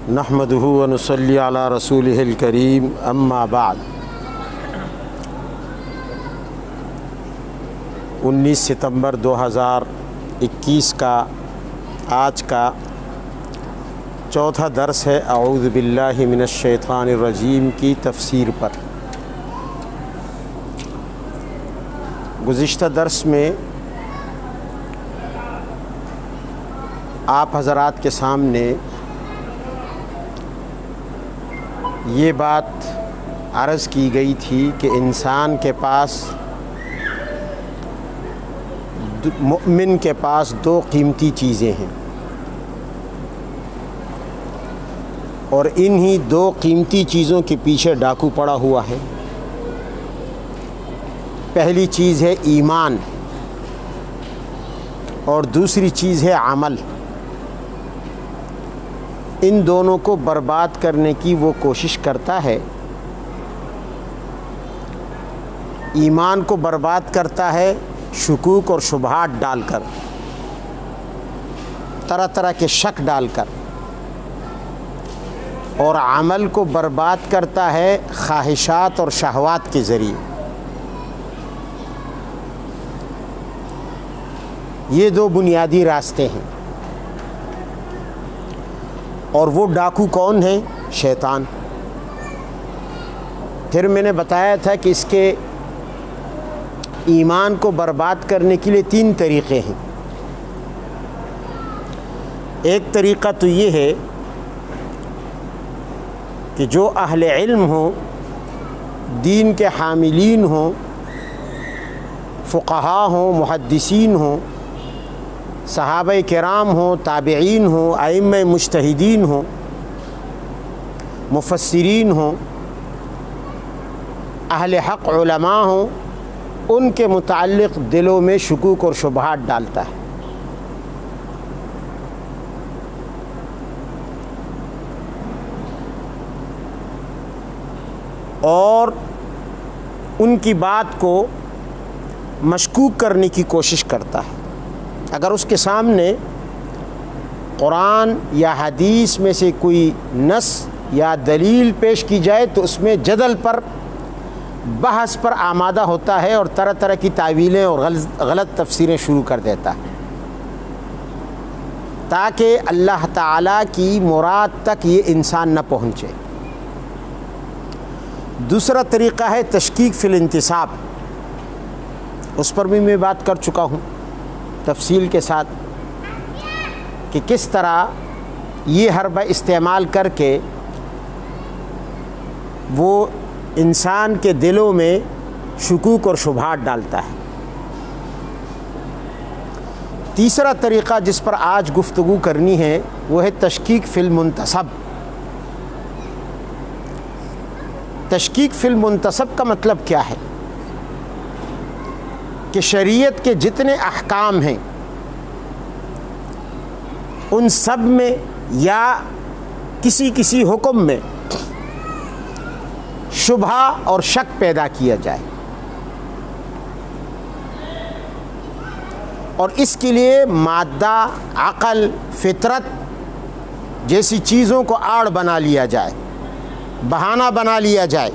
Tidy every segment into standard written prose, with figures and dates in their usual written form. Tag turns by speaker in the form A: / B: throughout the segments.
A: نحمدہ و نصلی علی رسولہ الکریم اما بعد 19 ستمبر 2021 کا آج کا چوتھا درس ہے اعوذ باللہ من الشیطان الرجیم کی تفسیر پر۔ گزشتہ درس میں آپ حضرات کے سامنے یہ بات عرض کی گئی تھی کہ انسان کے پاس، مومن کے پاس دو قیمتی چیزیں ہیں، اور انہی دو قیمتی چیزوں کے پیچھے ڈاکو پڑا ہوا ہے۔ پہلی چیز ہے ایمان اور دوسری چیز ہے عمل۔ ان دونوں کو برباد کرنے کی وہ کوشش کرتا ہے۔ ایمان کو برباد کرتا ہے شکوک اور شبہات ڈال کر، طرح طرح کے شک ڈال کر، اور عمل کو برباد کرتا ہے خواہشات اور شہوات کے ذریعے۔ یہ دو بنیادی راستے ہیں، اور وہ ڈاکو کون ہے؟ شیطان۔ پھر میں نے بتایا تھا کہ اس کے ایمان کو برباد کرنے کے لیے 3 طریقے ہیں۔ ایک طریقہ تو یہ ہے کہ جو اہل علم ہوں، دین کے حاملین ہوں، فقہا ہوں، محدثین ہوں، صحابہ کرام ہوں، تابعین ہوں، ائمہ مجتہدین ہوں، مفسرین ہوں، اہل حق علماء ہوں، ان کے متعلق دلوں میں شکوک اور شبہات ڈالتا ہے۔ اور ان کی بات کو مشکوک کرنے کی کوشش کرتا ہے۔ اگر اس کے سامنے قرآن یا حدیث میں سے کوئی نص یا دلیل پیش کی جائے تو اس میں جدل پر، بحث پر آمادہ ہوتا ہے اور طرح طرح کی تعویلیں اور غلط تفسیریں شروع کر دیتا ہے، تاکہ اللہ تعالیٰ کی مراد تک یہ انسان نہ پہنچے۔ دوسرا طریقہ ہے تشکیک فی الانتصاب۔ اس پر بھی میں بات کر چکا ہوں تفصیل کے ساتھ کہ کس طرح یہ حربہ استعمال کر کے وہ انسان کے دلوں میں شکوک اور شبہات ڈالتا ہے۔ تیسرا طریقہ جس پر آج گفتگو کرنی ہے وہ ہے تشکیک فی المنتسب۔ تشکیک فی المنتسب کا مطلب کیا ہے؟ کہ شریعت کے جتنے احکام ہیں ان سب میں یا کسی حکم میں شبہ اور شک پیدا کیا جائے، اور اس کے لیے مادہ، عقل، فطرت جیسی چیزوں کو آڑ بنا لیا جائے، بہانہ بنا لیا جائے۔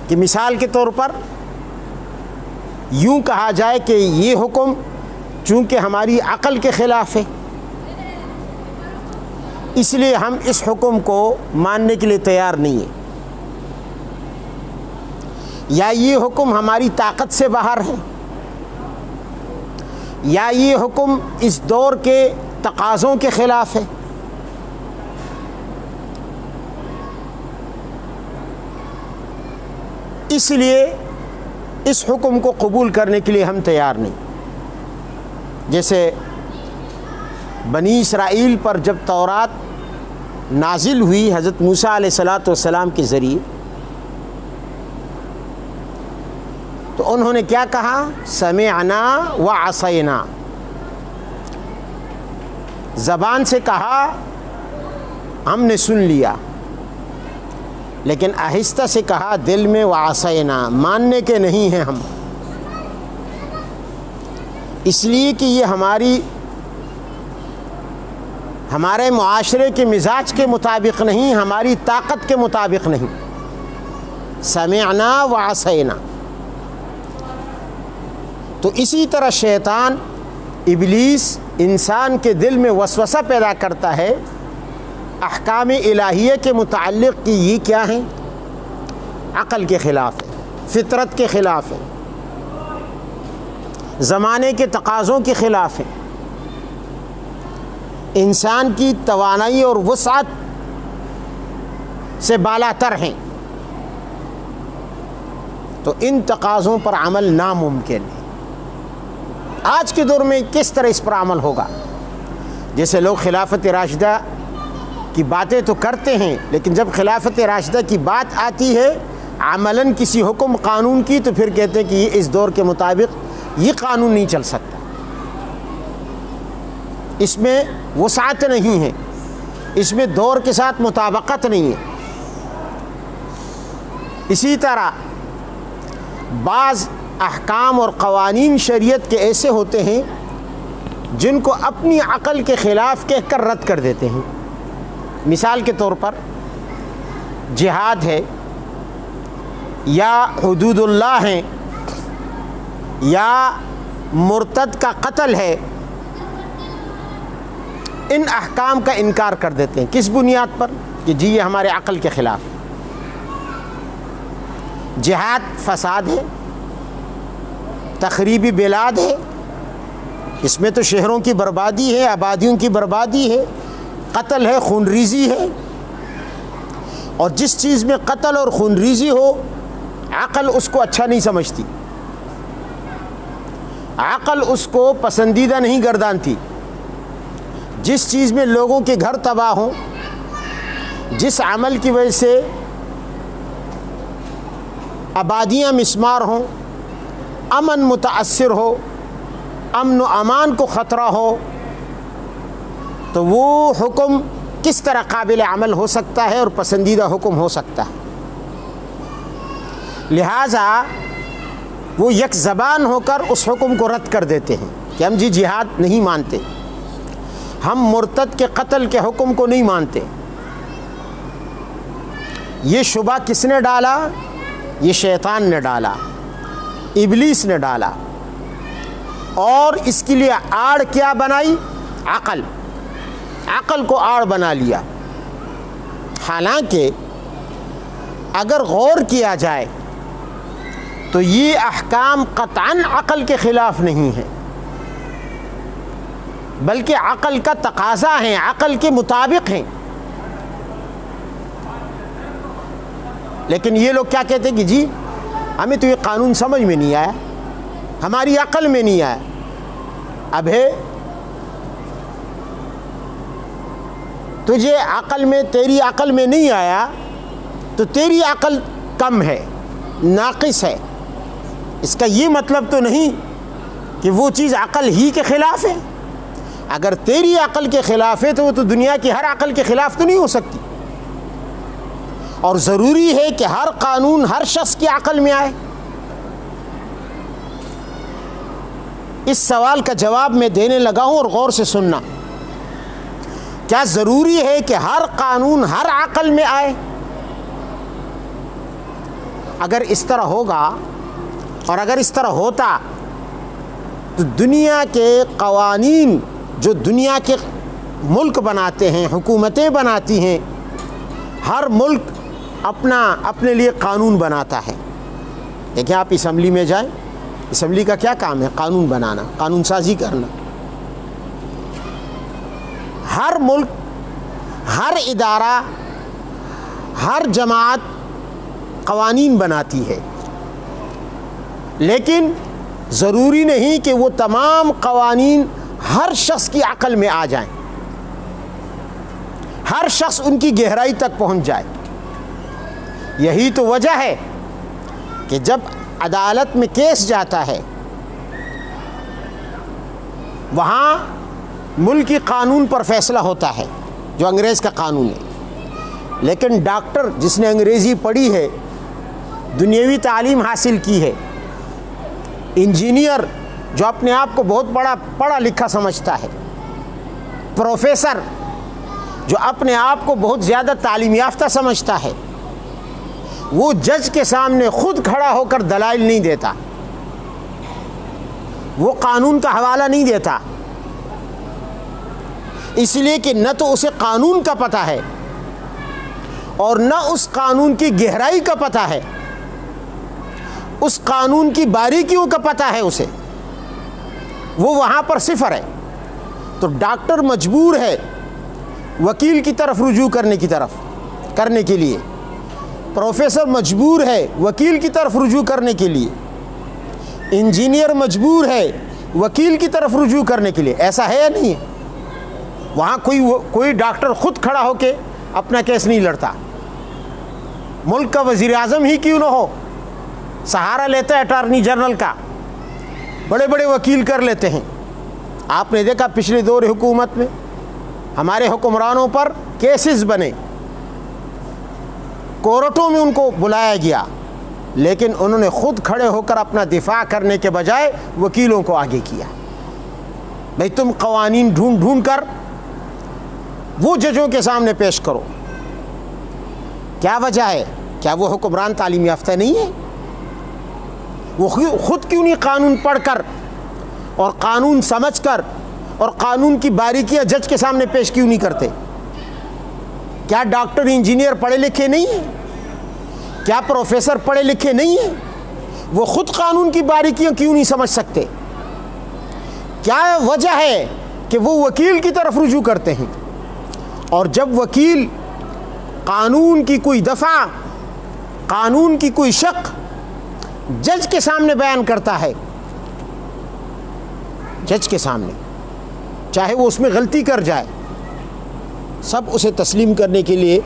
A: کہ مثال کے طور پر یوں کہا جائے کہ یہ حکم چونکہ ہماری عقل کے خلاف ہے، اس لیے ہم اس حکم کو ماننے کے لیے تیار نہیں ہیں، یا یہ حکم ہماری طاقت سے باہر ہے، یا یہ حکم اس دور کے تقاضوں کے خلاف ہے۔ اس لیے اس حکم کو قبول کرنے کے لیے ہم تیار نہیں۔ جیسے بنی اسرائیل پر جب تورات نازل ہوئی حضرت موسیٰ علیہ السلام کے ذریعے، تو انہوں نے کیا کہا؟ سمعنا وعصینا۔ زبان سے کہا ہم نے سن لیا، لیکن آہستہ سے کہا دل میں وعصینا، ماننے کے نہیں ہیں ہم، اس لیے کہ یہ ہماری ہمارے معاشرے کے مزاج کے مطابق نہیں، ہماری طاقت کے مطابق نہیں۔ سمعنا وعصینا۔ تو اسی طرح شیطان، ابلیس انسان کے دل میں وسوسہ پیدا کرتا ہے احکام الہیہ کے متعلق کہ یہ کیا ہیں، عقل کے خلاف ہے، فطرت کے خلاف ہے، زمانے کے تقاضوں کے خلاف ہے، انسان کی توانائی اور وسعت سے بالاتر ہیں، تو ان تقاضوں پر عمل ناممکن ہے۔ آج کے دور میں کس طرح اس پر عمل ہوگا؟ جیسے لوگ خلافت راشدہ کی باتیں تو کرتے ہیں، لیکن جب خلافت راشدہ کی بات آتی ہے عملاً کسی حکم قانون کی، تو پھر کہتے ہیں کہ یہ اس دور کے مطابق یہ قانون نہیں چل سکتا، اس میں وسعت نہیں ہے، اس میں دور کے ساتھ مطابقت نہیں ہے۔ اسی طرح بعض احکام اور قوانین شریعت کے ایسے ہوتے ہیں جن کو اپنی عقل کے خلاف کہہ کر رد کر دیتے ہیں۔ مثال کے طور پر جہاد ہے، یا حدود اللہ ہیں، یا مرتد کا قتل ہے، ان احکام کا انکار کر دیتے ہیں۔ کس بنیاد پر؟ کہ جی یہ ہمارے عقل کے خلاف ہے۔ جہاد فساد ہے، تخریبی بلاد ہے، اس میں تو شہروں کی بربادی ہے، آبادیوں کی بربادی ہے، قتل ہے، خون ریزی ہے، اور جس چیز میں قتل اور خون ریزی ہو عقل اس کو اچھا نہیں سمجھتی، عقل اس کو پسندیدہ نہیں گردانتی۔ جس چیز میں لوگوں کے گھر تباہ ہوں، جس عمل کی وجہ سے آبادیاں مسمار ہوں، امن متاثر ہو، امن و امان کو خطرہ ہو، تو وہ حکم کس طرح قابل عمل ہو سکتا ہے اور پسندیدہ حکم ہو سکتا ہے؟ لہٰذا وہ یک زبان ہو کر اس حکم کو رد کر دیتے ہیں کہ ہم جی جہاد نہیں مانتے، ہم مرتد کے قتل کے حکم کو نہیں مانتے۔ یہ شبہ کس نے ڈالا؟ یہ شیطان نے ڈالا، ابلیس نے ڈالا، اور اس کے لیے آڑ کیا بنائی؟ عقل کو آڑ بنا لیا۔ حالانکہ اگر غور کیا جائے تو یہ احکام قطعاً عقل کے خلاف نہیں ہیں، بلکہ عقل کا تقاضا ہیں، عقل کے مطابق ہیں۔ لیکن یہ لوگ کیا کہتے ہیں کہ جی ہمیں تو یہ قانون سمجھ میں نہیں آیا، ہماری عقل میں نہیں آیا۔ اب ہے تجھے عقل میں، تیری عقل میں نہیں آیا تو تیری عقل کم ہے، ناقص ہے۔ اس کا یہ مطلب تو نہیں کہ وہ چیز عقل ہی کے خلاف ہے۔ اگر تیری عقل کے خلاف ہے تو وہ تو دنیا کی ہر عقل کے خلاف تو نہیں ہو سکتی، اور ضروری ہے کہ ہر قانون ہر شخص کی عقل میں آئے۔ اس سوال کا جواب میں دینے لگا ہوں، اور غور سے سننا۔ کیا ضروری ہے کہ ہر قانون ہر عقل میں آئے؟ اگر اس طرح ہوگا، اور اگر اس طرح ہوتا تو دنیا کے قوانین جو دنیا کے ملک بناتے ہیں، حکومتیں بناتی ہیں، ہر ملک اپنے لیے قانون بناتا ہے۔ دیکھیں آپ اسمبلی میں جائیں، اسمبلی کا کیا کام ہے؟ قانون بنانا، قانون سازی کرنا۔ ہر ملک، ہر ادارہ، ہر جماعت قوانین بناتی ہے، لیکن ضروری نہیں کہ وہ تمام قوانین ہر شخص کی عقل میں آ جائیں، ہر شخص ان کی گہرائی تک پہنچ جائے۔ یہی تو وجہ ہے کہ جب عدالت میں کیس جاتا ہے، وہاں ملکی قانون پر فیصلہ ہوتا ہے جو انگریز کا قانون ہے، لیکن ڈاکٹر جس نے انگریزی پڑھی ہے، دنیاوی تعلیم حاصل کی ہے، انجینئر جو اپنے آپ کو بہت بڑا پڑھا لکھا سمجھتا ہے، پروفیسر جو اپنے آپ کو بہت زیادہ تعلیم یافتہ سمجھتا ہے، وہ جج کے سامنے خود کھڑا ہو کر دلائل نہیں دیتا، وہ قانون کا حوالہ نہیں دیتا، اس لیے کہ نہ تو اسے قانون کا پتہ ہے اور نہ اس قانون کی گہرائی کا پتہ ہے، اس قانون کی باریکیوں کا پتہ ہے اسے، وہ وہاں پر صفر ہے۔ تو ڈاکٹر مجبور ہے وکیل کی طرف رجوع کرنے کے لیے، پروفیسر مجبور ہے وکیل کی طرف رجوع کرنے کے لیے، انجینئر مجبور ہے وکیل کی طرف رجوع کرنے کے لیے۔ ایسا ہے یا نہیں ہے؟ وہاں کوئی ڈاکٹر خود کھڑا ہو کے اپنا کیس نہیں لڑتا، ملک کا وزیر اعظم ہی کیوں نہ ہو، سہارا لیتا ہے اٹارنی جنرل کا، بڑے بڑے وکیل کر لیتے ہیں۔ آپ نے دیکھا پچھلے دور حکومت میں ہمارے حکمرانوں پر کیسز بنے، کورٹوں میں ان کو بلایا گیا، لیکن انہوں نے خود کھڑے ہو کر اپنا دفاع کرنے کے بجائے وکیلوں کو آگے کیا۔ بھئی تم قوانین ڈھونڈ کر وہ ججوں کے سامنے پیش کرو۔ کیا وجہ ہے؟ کیا وہ حکمران تعلیم یافتہ نہیں ہے؟ وہ خود کیوں نہیں قانون پڑھ کر اور قانون سمجھ کر اور قانون کی باریکیاں جج کے سامنے پیش کیوں نہیں کرتے؟ کیا ڈاکٹر انجینئر پڑھے لکھے نہیں ہیں؟ کیا پروفیسر پڑھے لکھے نہیں ہیں؟ وہ خود قانون کی باریکیاں کیوں نہیں سمجھ سکتے؟ کیا وجہ ہے کہ وہ وکیل کی طرف رجوع کرتے ہیں؟ اور جب وکیل قانون کی کوئی دفعہ، قانون کی کوئی شق جج کے سامنے بیان کرتا ہے، جج کے سامنے، چاہے وہ اس میں غلطی کر جائے، سب اسے تسلیم کرنے کے لیے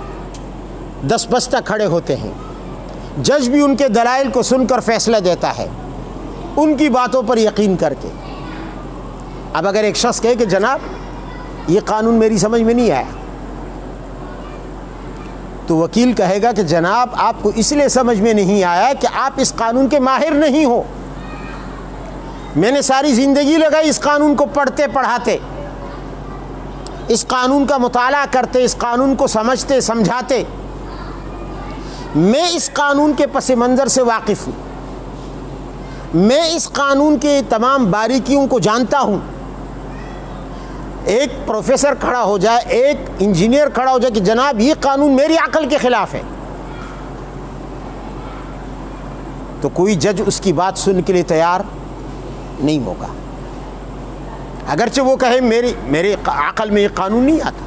A: دس بستہ کھڑے ہوتے ہیں، جج بھی ان کے دلائل کو سن کر فیصلہ دیتا ہے، ان کی باتوں پر یقین کر کے۔ اب اگر ایک شخص کہے کہ جناب یہ قانون میری سمجھ میں نہیں آیا، تو وکیل کہے گا کہ جناب آپ کو اس لیے سمجھ میں نہیں آیا کہ آپ اس قانون کے ماہر نہیں ہو، میں نے ساری زندگی لگائی اس قانون کو پڑھتے پڑھاتے، اس قانون کا مطالعہ کرتے، اس قانون کو سمجھتے سمجھاتے، میں اس قانون کے پس منظر سے واقف ہوں، میں اس قانون کے تمام باریکیوں کو جانتا ہوں۔ ایک پروفیسر کھڑا ہو جائے، ایک انجینئر کھڑا ہو جائے کہ جناب یہ قانون میری عقل کے خلاف ہے، تو کوئی جج اس کی بات سننے کے لیے تیار نہیں ہوگا، اگرچہ وہ کہے میری عقل میں یہ قانون نہیں آتا۔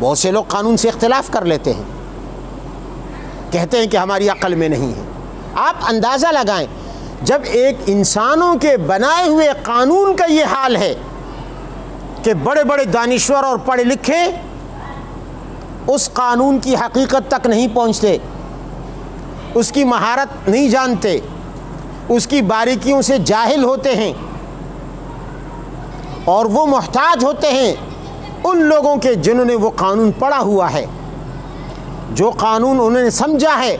A: بہت سے لوگ قانون سے اختلاف کر لیتے ہیں، کہتے ہیں کہ ہماری عقل میں نہیں ہے۔ آپ اندازہ لگائیں، جب ایک انسانوں کے بنائے ہوئے قانون کا یہ حال ہے کہ بڑے بڑے دانشور اور پڑھے لکھے اس قانون کی حقیقت تک نہیں پہنچتے، اس کی مہارت نہیں جانتے، اس کی باریکیوں سے جاہل ہوتے ہیں، اور وہ محتاج ہوتے ہیں ان لوگوں کے جنہوں نے وہ قانون پڑھا ہوا ہے، جو قانون انہوں نے سمجھا ہے،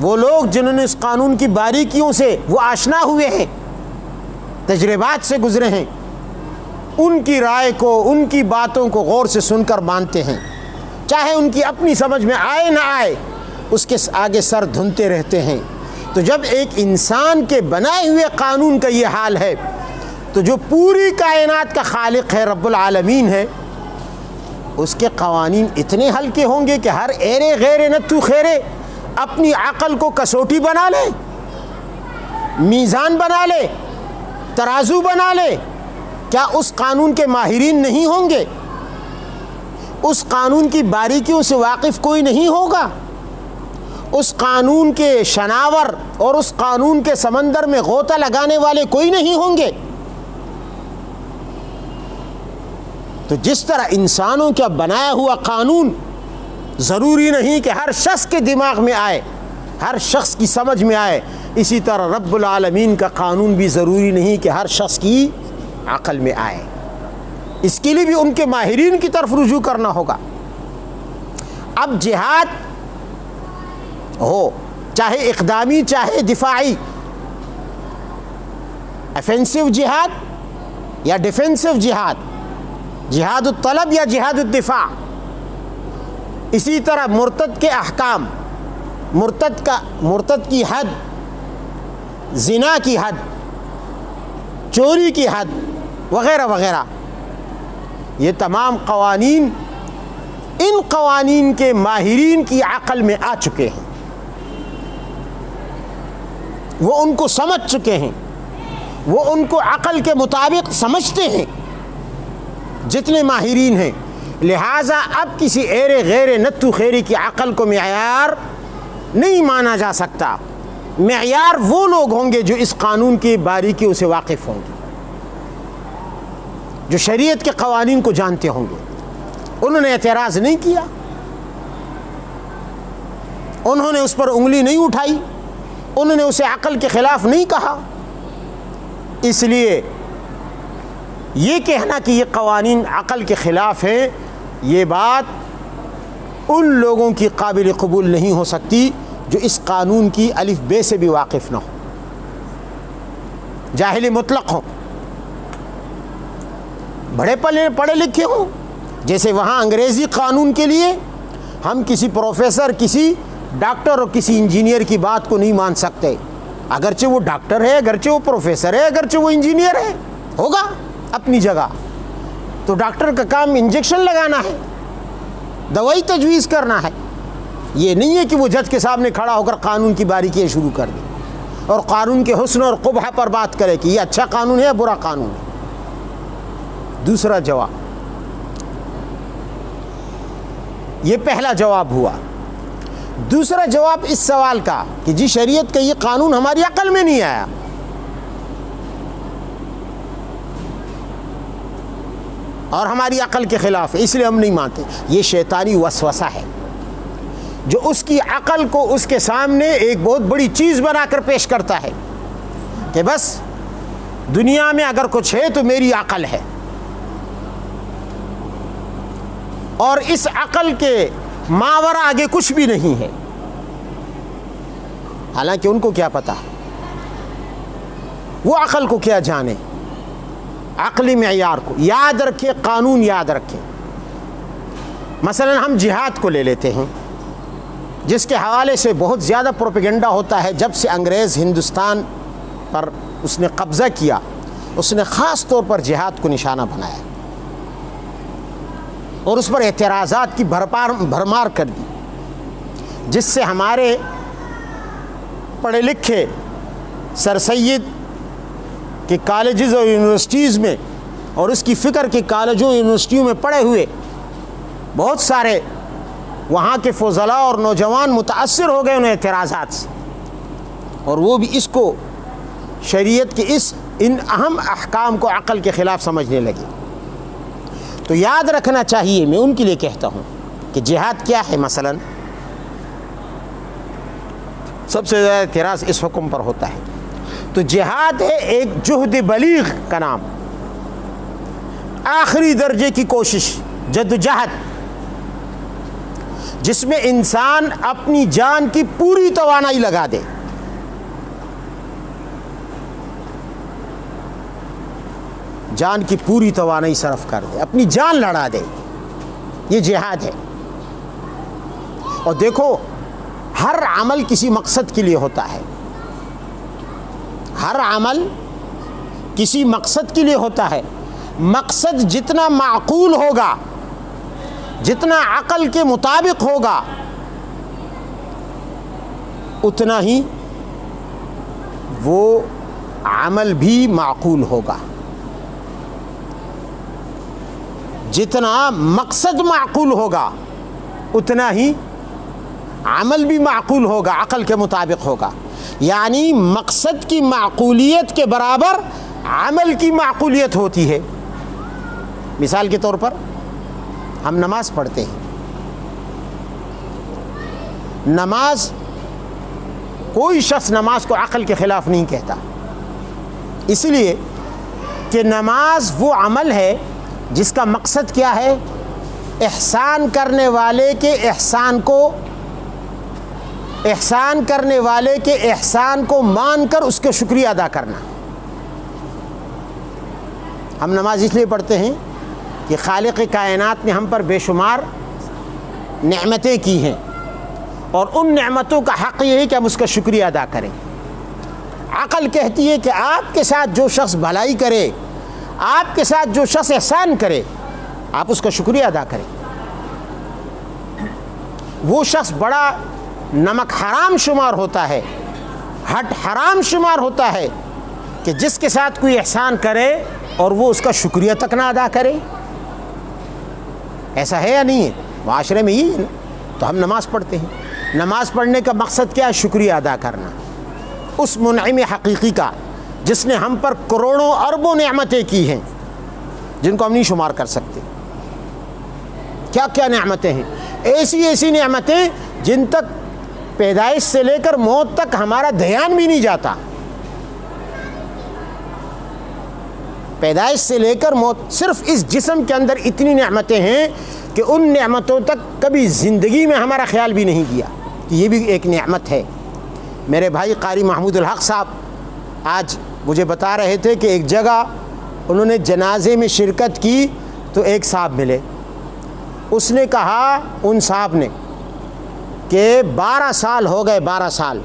A: وہ لوگ جنہوں نے اس قانون کی باریکیوں سے وہ آشنا ہوئے ہیں، تجربات سے گزرے ہیں، ان کی رائے کو، ان کی باتوں کو غور سے سن کر مانتے ہیں، چاہے ان کی اپنی سمجھ میں آئے نہ آئے، اس کے آگے سر دھنتے رہتے ہیں۔ تو جب ایک انسان کے بنائے ہوئے قانون کا یہ حال ہے، تو جو پوری کائنات کا خالق ہے، رب العالمین ہے، اس کے قوانین اتنے ہلکے ہوں گے کہ ہر ایرے غیرے نتو خیرے اپنی عقل کو کسوٹی بنا لے، میزان بنا لے، ترازو بنا لے۔ کیا اس قانون کے ماہرین نہیں ہوں گے؟ اس قانون کی باریکیوں سے واقف کوئی نہیں ہوگا؟ اس قانون کے شناور اور اس قانون کے سمندر میں غوطہ لگانے والے کوئی نہیں ہوں گے؟ تو جس طرح انسانوں کا بنایا ہوا قانون ضروری نہیں کہ ہر شخص کے دماغ میں آئے، ہر شخص کی سمجھ میں آئے، اسی طرح رب العالمین کا قانون بھی ضروری نہیں کہ ہر شخص کی عقل میں آئے۔ اس کے لیے بھی ان کے ماہرین کی طرف رجوع کرنا ہوگا۔ اب جہاد ہو، چاہے اقدامی چاہے دفاعی، افینسو جہاد یا ڈیفینسو جہاد، جہاد الطلب یا جہاد الدفاع. اسی طرح مرتد کے احکام، مرتد کی حد، زنا کی حد، چوری کی حد وغیرہ وغیرہ، یہ تمام قوانین ان قوانین کے ماہرین کی عقل میں آ چکے ہیں، وہ ان کو سمجھ چکے ہیں، وہ ان کو عقل کے مطابق سمجھتے ہیں جتنے ماہرین ہیں. لہٰذا اب کسی ایرے غیر نتو خیری کی عقل کو معیار نہیں مانا جا سکتا. معیار وہ لوگ ہوں گے جو اس قانون کی باریکیوں سے واقف ہوں گے، جو شریعت کے قوانین کو جانتے ہوں گے. انہوں نے اعتراض نہیں کیا، انہوں نے اس پر انگلی نہیں اٹھائی، انہوں نے اسے عقل کے خلاف نہیں کہا. اس لیے یہ کہنا کہ یہ قوانین عقل کے خلاف ہیں، یہ بات ان لوگوں کی قابل قبول نہیں ہو سکتی جو اس قانون کی الف بے سے بھی واقف نہ ہو، جاہل مطلق ہوں، بڑے پڑھے لکھے ہوں. جیسے وہاں انگریزی قانون کے لیے ہم کسی پروفیسر، کسی ڈاکٹر اور کسی انجینئر کی بات کو نہیں مان سکتے، اگرچہ وہ ڈاکٹر ہے، اگرچہ وہ پروفیسر ہے، اگرچہ وہ انجینئر ہے، ہوگا اپنی جگہ. تو ڈاکٹر کا کام انجیکشن لگانا ہے، دوائی تجویز کرنا ہے. یہ نہیں ہے کہ وہ جج کے سامنے کھڑا ہو کر قانون کی باریکیاں شروع کر دے اور قانون کے حسن اور قبح پر بات کرے کہ یہ اچھا قانون ہے یا برا قانون ہے. دوسرا جواب، یہ پہلا جواب ہوا. دوسرا جواب اس سوال کا کہ جی شریعت کا یہ قانون ہماری عقل میں نہیں آیا، اور ہماری عقل کے خلاف ہے، اس لیے ہم نہیں مانتے. یہ شیطانی وسوسہ ہے جو اس کی عقل کو اس کے سامنے ایک بہت بڑی چیز بنا کر پیش کرتا ہے کہ بس دنیا میں اگر کچھ ہے تو میری عقل ہے، اور اس عقل کے ماورا آگے کچھ بھی نہیں ہے. حالانکہ ان کو کیا پتا، وہ عقل کو کیا جانے. عقلی معیار کو یاد رکھے، قانون یاد رکھے. مثلا ہم جہاد کو لے لیتے ہیں، جس کے حوالے سے بہت زیادہ پروپیگنڈا ہوتا ہے. جب سے انگریز ہندوستان پر اس نے قبضہ کیا، اس نے خاص طور پر جہاد کو نشانہ بنایا اور اس پر اعتراضات کی بھرمار کر دی، جس سے ہمارے پڑھے لکھے سر سید کے کالجز اور یونیورسٹیز میں اور اس کی فکر کے کالجوں یونیورسٹیوں میں پڑھے ہوئے بہت سارے وہاں کے فضلاء اور نوجوان متاثر ہو گئے ان اعتراضات سے، اور وہ بھی اس کو شریعت کے ان اہم احکام کو عقل کے خلاف سمجھنے لگے. تو یاد رکھنا چاہیے، میں ان کے لیے کہتا ہوں کہ جہاد کیا ہے. مثلا سب سے زیادہ اعتراض اس حکم پر ہوتا ہے. تو جہاد ہے ایک جہد بلیغ کا نام، آخری درجے کی کوشش، جدوجہد، جس میں انسان اپنی جان کی پوری توانائی لگا دے. جان کی پوری توانائی صرف کر دے، اپنی جان لڑا دے. یہ جہاد ہے. اور دیکھو، ہر عمل کسی مقصد کے لیے ہوتا ہے، ہر عمل کسی مقصد کے لیے ہوتا ہے. مقصد جتنا معقول ہوگا، جتنا عقل کے مطابق ہوگا، اتنا ہی وہ عمل بھی معقول ہوگا. جتنا مقصد معقول ہوگا اتنا ہی عمل بھی معقول ہوگا، عقل کے مطابق ہوگا. یعنی مقصد کی معقولیت کے برابر عمل کی معقولیت ہوتی ہے. مثال کے طور پر ہم نماز پڑھتے ہیں. نماز، کوئی شخص نماز کو عقل کے خلاف نہیں کہتا، اس لیے کہ نماز وہ عمل ہے جس کا مقصد کیا ہے؟ احسان کرنے والے کے احسان کو مان کر اس کا شکریہ ادا کرنا. ہم نماز اس لیے پڑھتے ہیں کہ خالق کائنات نے ہم پر بے شمار نعمتیں کی ہیں، اور ان نعمتوں کا حق یہ ہے کہ ہم اس کا شکریہ ادا کریں۔ عقل کہتی ہے کہ آپ کے ساتھ جو شخص بھلائی کرے، آپ کے ساتھ جو شخص احسان کرے، آپ اس کا شکریہ ادا کریں۔ وہ شخص بڑا نمک حرام شمار ہوتا ہے، ہٹ حرام شمار ہوتا ہے کہ جس کے ساتھ کوئی احسان کرے اور وہ اس کا شکریہ تک نہ ادا کرے۔ ایسا ہے یا نہیں ہے؟ معاشرے میں یہی ہے نا۔ تو ہم نماز پڑھتے ہیں، نماز پڑھنے کا مقصد کیا ہے؟ شکریہ ادا کرنا اس منعم حقیقی کا جس نے ہم پر کروڑوں اربوں نعمتیں کی ہیں جن کو ہم نہیں شمار کر سکتے۔ کیا کیا نعمتیں ہیں؟ ایسی ایسی نعمتیں جن تک پیدائش سے لے کر موت تک ہمارا دھیان بھی نہیں جاتا۔ پیدائش سے لے کر موت، صرف اس جسم کے اندر اتنی نعمتیں ہیں کہ ان نعمتوں تک کبھی زندگی میں ہمارا خیال بھی نہیں کیا کہ یہ بھی ایک نعمت ہے۔ میرے بھائی قاری محمود الحق صاحب آج مجھے بتا رہے تھے کہ ایک جگہ انہوں نے جنازے میں شرکت کی تو ایک صاحب ملے، اس نے کہا ان صاحب نے کہ 12 سال ہو گئے، 12 سال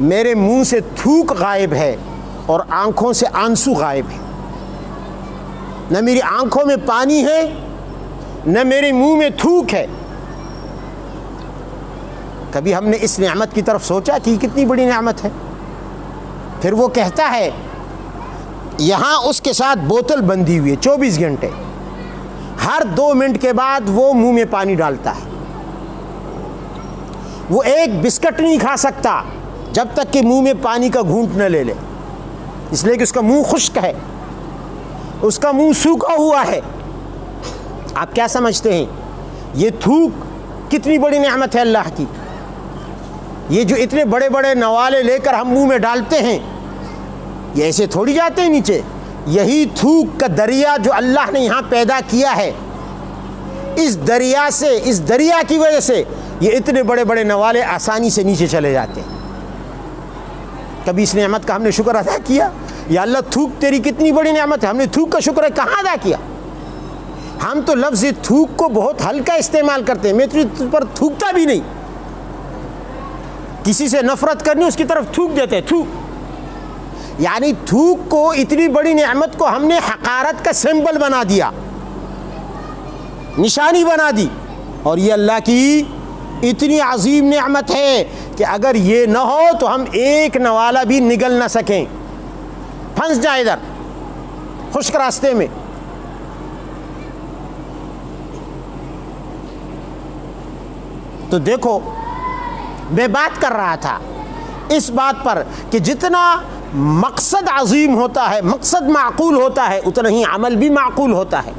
A: میرے منہ سے تھوک غائب ہے اور آنکھوں سے آنسو غائب ہے، نہ میری آنکھوں میں پانی ہے نہ میرے منہ میں تھوک ہے۔ کبھی ہم نے اس نعمت کی طرف سوچا کہ کتنی بڑی نعمت ہے؟ پھر وہ کہتا ہے یہاں اس کے ساتھ بوتل بندھی ہوئی ہے 24 گھنٹے، ہر 2 منٹ کے بعد وہ منہ میں پانی ڈالتا ہے۔ وہ ایک بسکٹ نہیں کھا سکتا جب تک کہ منہ میں پانی کا گھونٹ نہ لے لے، اس لیے کہ اس کا منہ خشک ہے، اس کا منہ سوکھا ہوا ہے۔ آپ کیا سمجھتے ہیں یہ تھوک کتنی بڑی نعمت ہے اللہ کی؟ یہ جو اتنے بڑے بڑے نوالے لے کر ہم منہ میں ڈالتے ہیں یہ ایسے تھوڑی جاتے ہیں نیچے۔ یہی تھوک کا دریا جو اللہ نے یہاں پیدا کیا ہے، اس دریا سے، اس دریا کی وجہ سے یہ اتنے بڑے بڑے نوالے آسانی سے نیچے چلے جاتے ہیں۔ کبھی اس نعمت کا ہم نے شکر ادا کیا؟ یا اللہ تھوک تیری کتنی بڑی نعمت ہے، ہم نے تھوک کا شکر کہاں ادا کیا؟ ہم تو لفظ تھوک کو بہت ہلکا استعمال کرتے ہیں، میں تجھ پر تھوکتا بھی نہیں۔ کسی سے نفرت کرنی اس کی طرف تھوک دیتے ہیں، تھوک، یعنی تھوک کو، اتنی بڑی نعمت کو ہم نے حقارت کا سمبل بنا دیا، نشانی بنا دی۔ اور یہ اللہ کی اتنی عظیم نعمت ہے کہ اگر یہ نہ ہو تو ہم ایک نوالا بھی نگل نہ سکیں، پھنس جائیں ادھر خشک راستے میں۔ تو دیکھو میں بات کر رہا تھا اس بات پر کہ جتنا مقصد عظیم ہوتا ہے، مقصد معقول ہوتا ہے، اتنا ہی عمل بھی معقول ہوتا ہے۔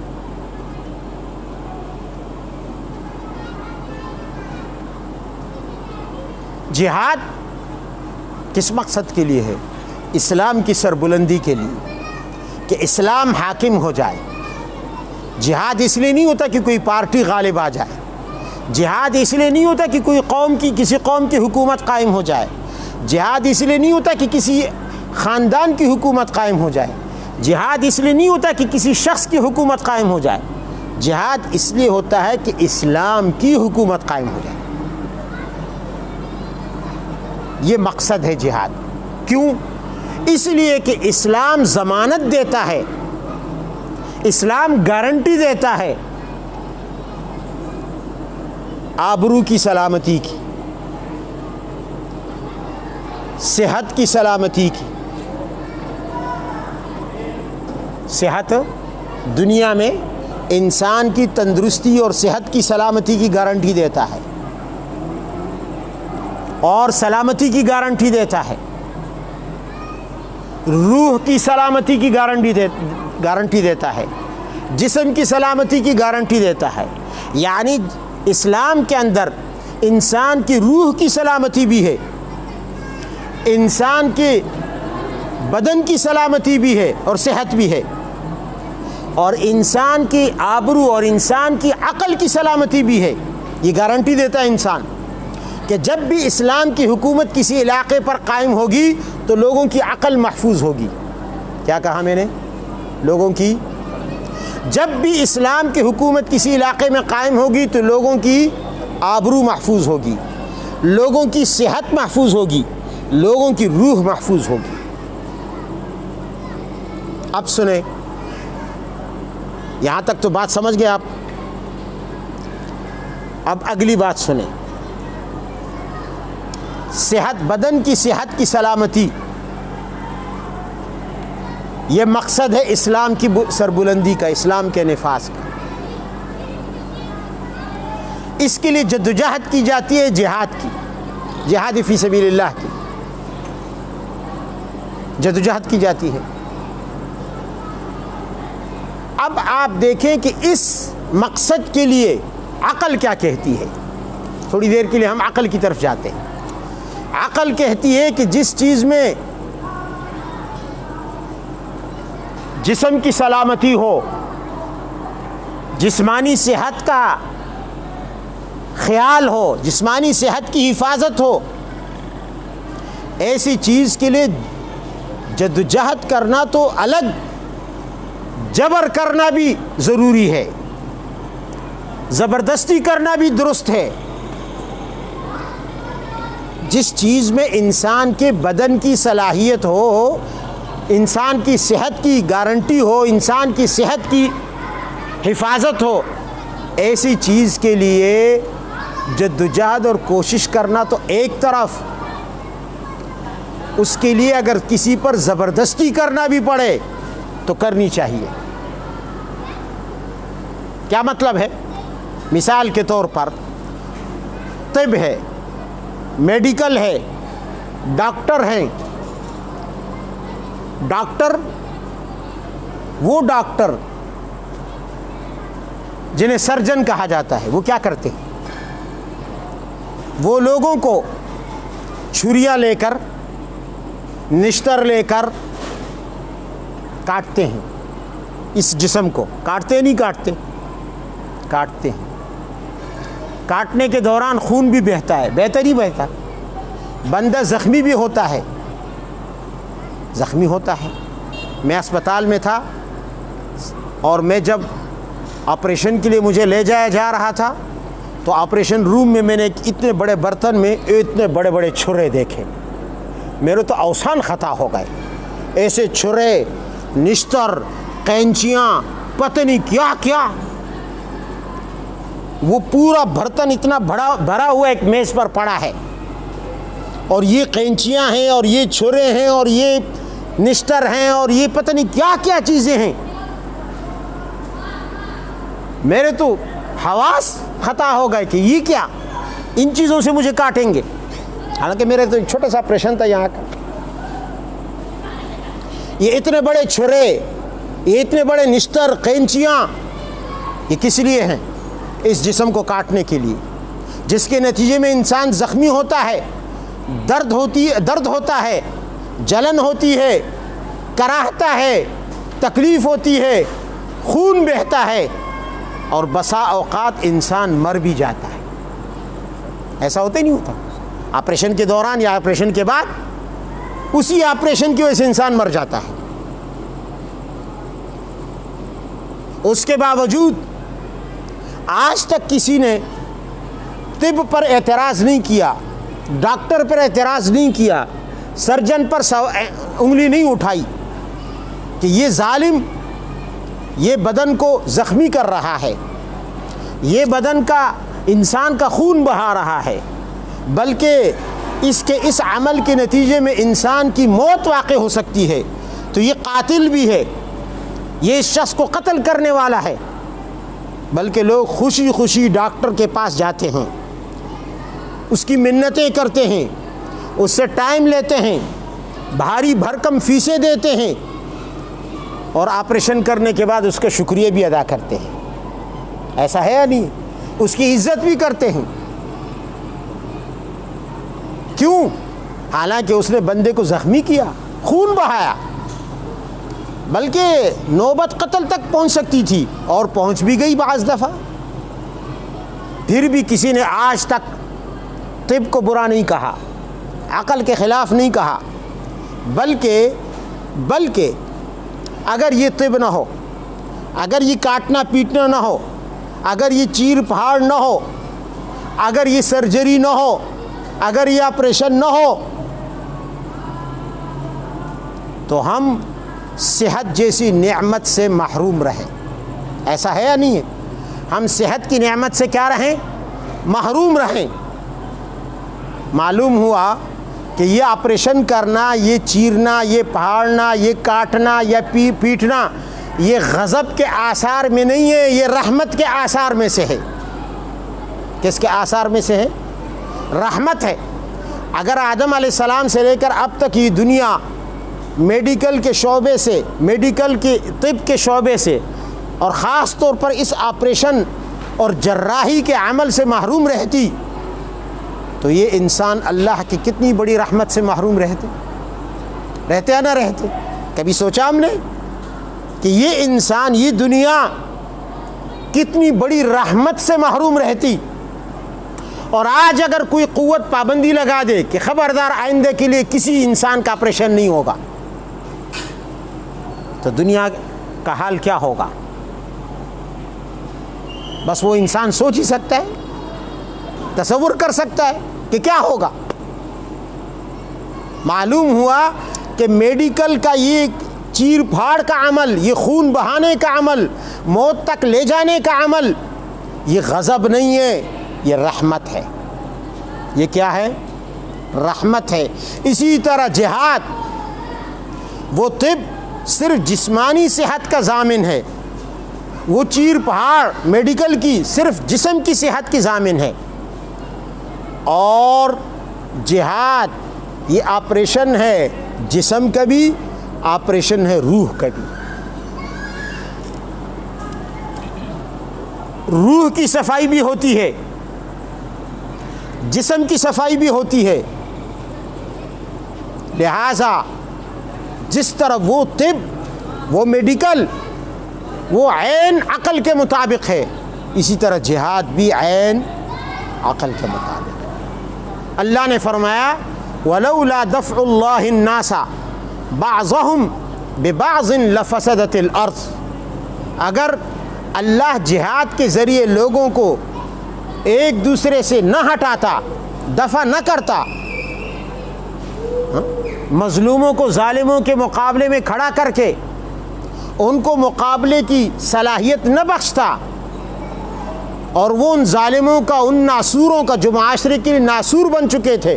A: جہاد کس مقصد کے لیے ہے؟ اسلام کی سربلندی کے لیے، کہ اسلام حاکم ہو جائے۔ جہاد اس لیے نہیں ہوتا کہ کوئی پارٹی غالب آ جائے، جہاد اس لیے نہیں ہوتا کہ کوئی قوم کی، کسی قوم کی حکومت قائم ہو جائے، جہاد اس لیے نہیں ہوتا کہ کسی خاندان کی حکومت قائم ہو جائے، جہاد اس لیے نہیں ہوتا کہ کسی شخص کی حکومت قائم ہو جائے، جہاد اس لیے ہوتا ہے کہ اسلام کی حکومت قائم ہو جائے۔ یہ مقصد ہے جہاد۔ کیوں؟ اس لیے کہ اسلام ضمانت دیتا ہے، اسلام گارنٹی دیتا ہے آبرو کی سلامتی کی، صحت کی سلامتی کی۔ صحت دنیا میں انسان کی تندرستی اور صحت کی سلامتی کی گارنٹی دیتا ہے، اور سلامتی کی گارنٹی دیتا ہے، روح کی سلامتی کی گارنٹی دیتا ہے، جسم کی سلامتی کی گارنٹی دیتا ہے۔ یعنی اسلام کے اندر انسان کی روح کی سلامتی بھی ہے، انسان کے بدن کی سلامتی بھی ہے اور صحت بھی ہے، اور انسان کی آبرو اور انسان کی عقل کی سلامتی بھی ہے۔ یہ گارنٹی دیتا ہے انسان کہ جب بھی اسلام کی حکومت کسی علاقے پر قائم ہوگی تو لوگوں کی عقل محفوظ ہوگی۔ کیا کہا میں نے؟ لوگوں کی جب بھی اسلام کی حکومت کسی علاقے میں قائم ہوگی تو لوگوں کی آبرو محفوظ ہوگی، لوگوں کی صحت محفوظ ہوگی، لوگوں کی روح محفوظ ہوگی۔ اب سنیں، یہاں تک تو بات سمجھ گئے آپ۔ اب اگلی بات سنیں، صحت، بدن کی صحت کی سلامتی، یہ مقصد ہے اسلام کی سربلندی کا، اسلام کے نفاذ کا۔ اس کے لیے جدوجہد کی جاتی ہے، جہاد کی، جہاد فی سبیل اللہ کی جدوجہد کی جاتی ہے۔ اب آپ دیکھیں کہ اس مقصد کے لیے عقل کیا کہتی ہے۔ تھوڑی دیر کے لیے ہم عقل کی طرف جاتے ہیں۔ عقل کہتی ہے کہ جس چیز میں جسم کی سلامتی ہو، جسمانی صحت کا خیال ہو، جسمانی صحت کی حفاظت ہو، ایسی چیز کے لیے جدوجہد کرنا تو الگ، جبر کرنا بھی ضروری ہے، زبردستی کرنا بھی درست ہے۔ جس چیز میں انسان کے بدن کی صلاحیت ہو، انسان کی صحت کی گارنٹی ہو، انسان کی صحت کی حفاظت ہو، ایسی چیز کے لیے جدوجہد اور کوشش کرنا تو ایک طرف، اس کے لیے اگر کسی پر زبردستی کرنا بھی پڑے تو کرنی چاہیے۔ کیا مطلب ہے؟ مثال کے طور پر طب ہے، میڈیکل ہے، ڈاکٹر ہیں۔ ڈاکٹر، وہ ڈاکٹر جنہیں سرجن کہا جاتا ہے، وہ کیا کرتے ہیں؟ وہ لوگوں کو چھریاں لے کر، نشتر لے کر کاٹتے ہیں۔ اس جسم کو کاٹتے نہیں کاٹتے؟ کاٹتے ہیں۔ کاٹنے کے دوران خون بھی بہتا ہے، بہتا نہیں بہتا؟ بندہ زخمی بھی ہوتا ہے، زخمی ہوتا ہے۔ میں اسپتال میں تھا اور میں جب آپریشن کے لیے مجھے لے جایا جا رہا تھا تو آپریشن روم میں نے اتنے بڑے برتن میں اتنے بڑے بڑے چھرے دیکھے، میرے تو اوسان خطا ہو گئے۔ ایسے چھرے، نشتر، قینچیاں، پتہ نہیں کیا کیا، وہ پورا برتن اتنا بھرا ہوا ایک میز پر پڑا ہے، اور یہ قینچیاں ہیں اور یہ چھرے ہیں اور یہ نشتر ہیں اور یہ پتہ نہیں کیا کیا چیزیں ہیں۔ میرے تو حواس خطا ہو گئے کہ یہ کیا، ان چیزوں سے مجھے کاٹیں گے، حالانکہ میرے تو ایک چھوٹا سا آپریشن تھا یہاں کا۔ یہ اتنے بڑے چھرے، یہ اتنے بڑے نشتر، قینچیاں، یہ کس لیے ہیں؟ اس جسم کو کاٹنے کے لیے، جس کے نتیجے میں انسان زخمی ہوتا ہے، درد ہوتا ہے، جلن ہوتی ہے، کراہتا ہے، تکلیف ہوتی ہے، خون بہتا ہے، اور بسا اوقات انسان مر بھی جاتا ہے۔ ایسا ہوتا ہی نہیں ہوتا؟ آپریشن کے دوران یا آپریشن کے بعد، اسی آپریشن کی وجہ سے انسان مر جاتا ہے۔ اس کے باوجود آج تک کسی نے طب پر اعتراض نہیں کیا، ڈاکٹر پر اعتراض نہیں کیا، سرجن پر انگلی نہیں اٹھائی کہ یہ ظالم یہ بدن کو زخمی کر رہا ہے، یہ بدن کا انسان کا خون بہا رہا ہے، بلکہ اس عمل کے نتیجے میں انسان کی موت واقع ہو سکتی ہے، تو یہ قاتل بھی ہے، یہ اس شخص کو قتل کرنے والا ہے۔ بلکہ لوگ خوشی خوشی ڈاکٹر کے پاس جاتے ہیں، اس کی منتیں کرتے ہیں، اس سے ٹائم لیتے ہیں، بھاری بھرکم فیسیں دیتے ہیں، اور آپریشن کرنے کے بعد اس کا شکریہ بھی ادا کرتے ہیں۔ ایسا ہے یا نہیں؟ اس کی عزت بھی کرتے ہیں۔ کیوں؟ حالانکہ اس نے بندے کو زخمی کیا، خون بہایا، بلکہ نوبت قتل تک پہنچ سکتی تھی، اور پہنچ بھی گئی بعض دفعہ۔ پھر بھی کسی نے آج تک طب کو برا نہیں کہا، عقل کے خلاف نہیں کہا، بلکہ اگر یہ طب نہ ہو اگر یہ کاٹنا پیٹنا نہ ہو، اگر یہ چیر پھاڑ نہ ہو، اگر یہ سرجری نہ ہو، اگر یہ آپریشن نہ ہو، تو ہم صحت جیسی نعمت سے محروم رہیں۔ ایسا ہے یا نہیں ہے؟ ہم صحت کی نعمت سے کیا رہیں؟ محروم رہیں۔ معلوم ہوا کہ یہ آپریشن کرنا، یہ چیرنا، یہ پھاڑنا، یہ کاٹنا یا پیٹنا، یہ غضب کے آثار میں نہیں ہے، یہ رحمت کے آثار میں سے ہے۔ کس کے آثار میں سے ہے؟ رحمت ہے۔ اگر آدم علیہ السلام سے لے کر اب تک یہ دنیا میڈیکل کے شعبے سے، میڈیکل کے طب کے شعبے سے، اور خاص طور پر اس آپریشن اور جراحی کے عمل سے محروم رہتی، تو یہ انسان اللہ کی کتنی بڑی رحمت سے محروم رہتے یا نہ رہتے؟ کبھی سوچا ہم نے کہ یہ انسان، یہ دنیا کتنی بڑی رحمت سے محروم رہتی؟ اور آج اگر کوئی قوت پابندی لگا دے کہ خبردار آئندہ کے لیے کسی انسان کا آپریشن نہیں ہوگا، تو دنیا کا حال کیا ہوگا؟ بس وہ انسان سوچ ہی سکتا ہے، تصور کر سکتا ہے کہ کیا ہوگا۔ معلوم ہوا کہ میڈیکل کا یہ چیر پھاڑ کا عمل، یہ خون بہانے کا عمل، موت تک لے جانے کا عمل، یہ غضب نہیں ہے، یہ رحمت ہے۔ یہ کیا ہے؟ رحمت ہے۔ اسی طرح جہاد، وہ طب صرف جسمانی صحت کا ضامن ہے، وہ چیر پہاڑ میڈیکل کی صرف جسم کی صحت کی ضامن ہے، اور جہاد یہ آپریشن ہے جسم کا بھی، آپریشن ہے روح کا بھی۔ روح کی صفائی بھی ہوتی ہے، جسم کی صفائی بھی ہوتی ہے۔ لہذا جس طرح وہ طب، وہ میڈیکل، وہ عین عقل کے مطابق ہے، اسی طرح جہاد بھی عین عقل کے مطابق ہے۔ اللہ نے فرمایا وَلَوْلَا دَفْعُ اللَّهِ النَّاسَ بَعْضَهُمْ بِبَعْضٍ لَفَسَدَتِ الْأَرْضِ، اگر اللہ جہاد کے ذریعے لوگوں کو ایک دوسرے سے نہ ہٹاتا، دفع نہ کرتا، مظلوموں کو ظالموں کے مقابلے میں کھڑا کر کے ان کو مقابلے کی صلاحیت نہ بخشتا، اور وہ ان ظالموں کا، ان ناسوروں کا جو معاشرے کے لیے ناسور بن چکے تھے،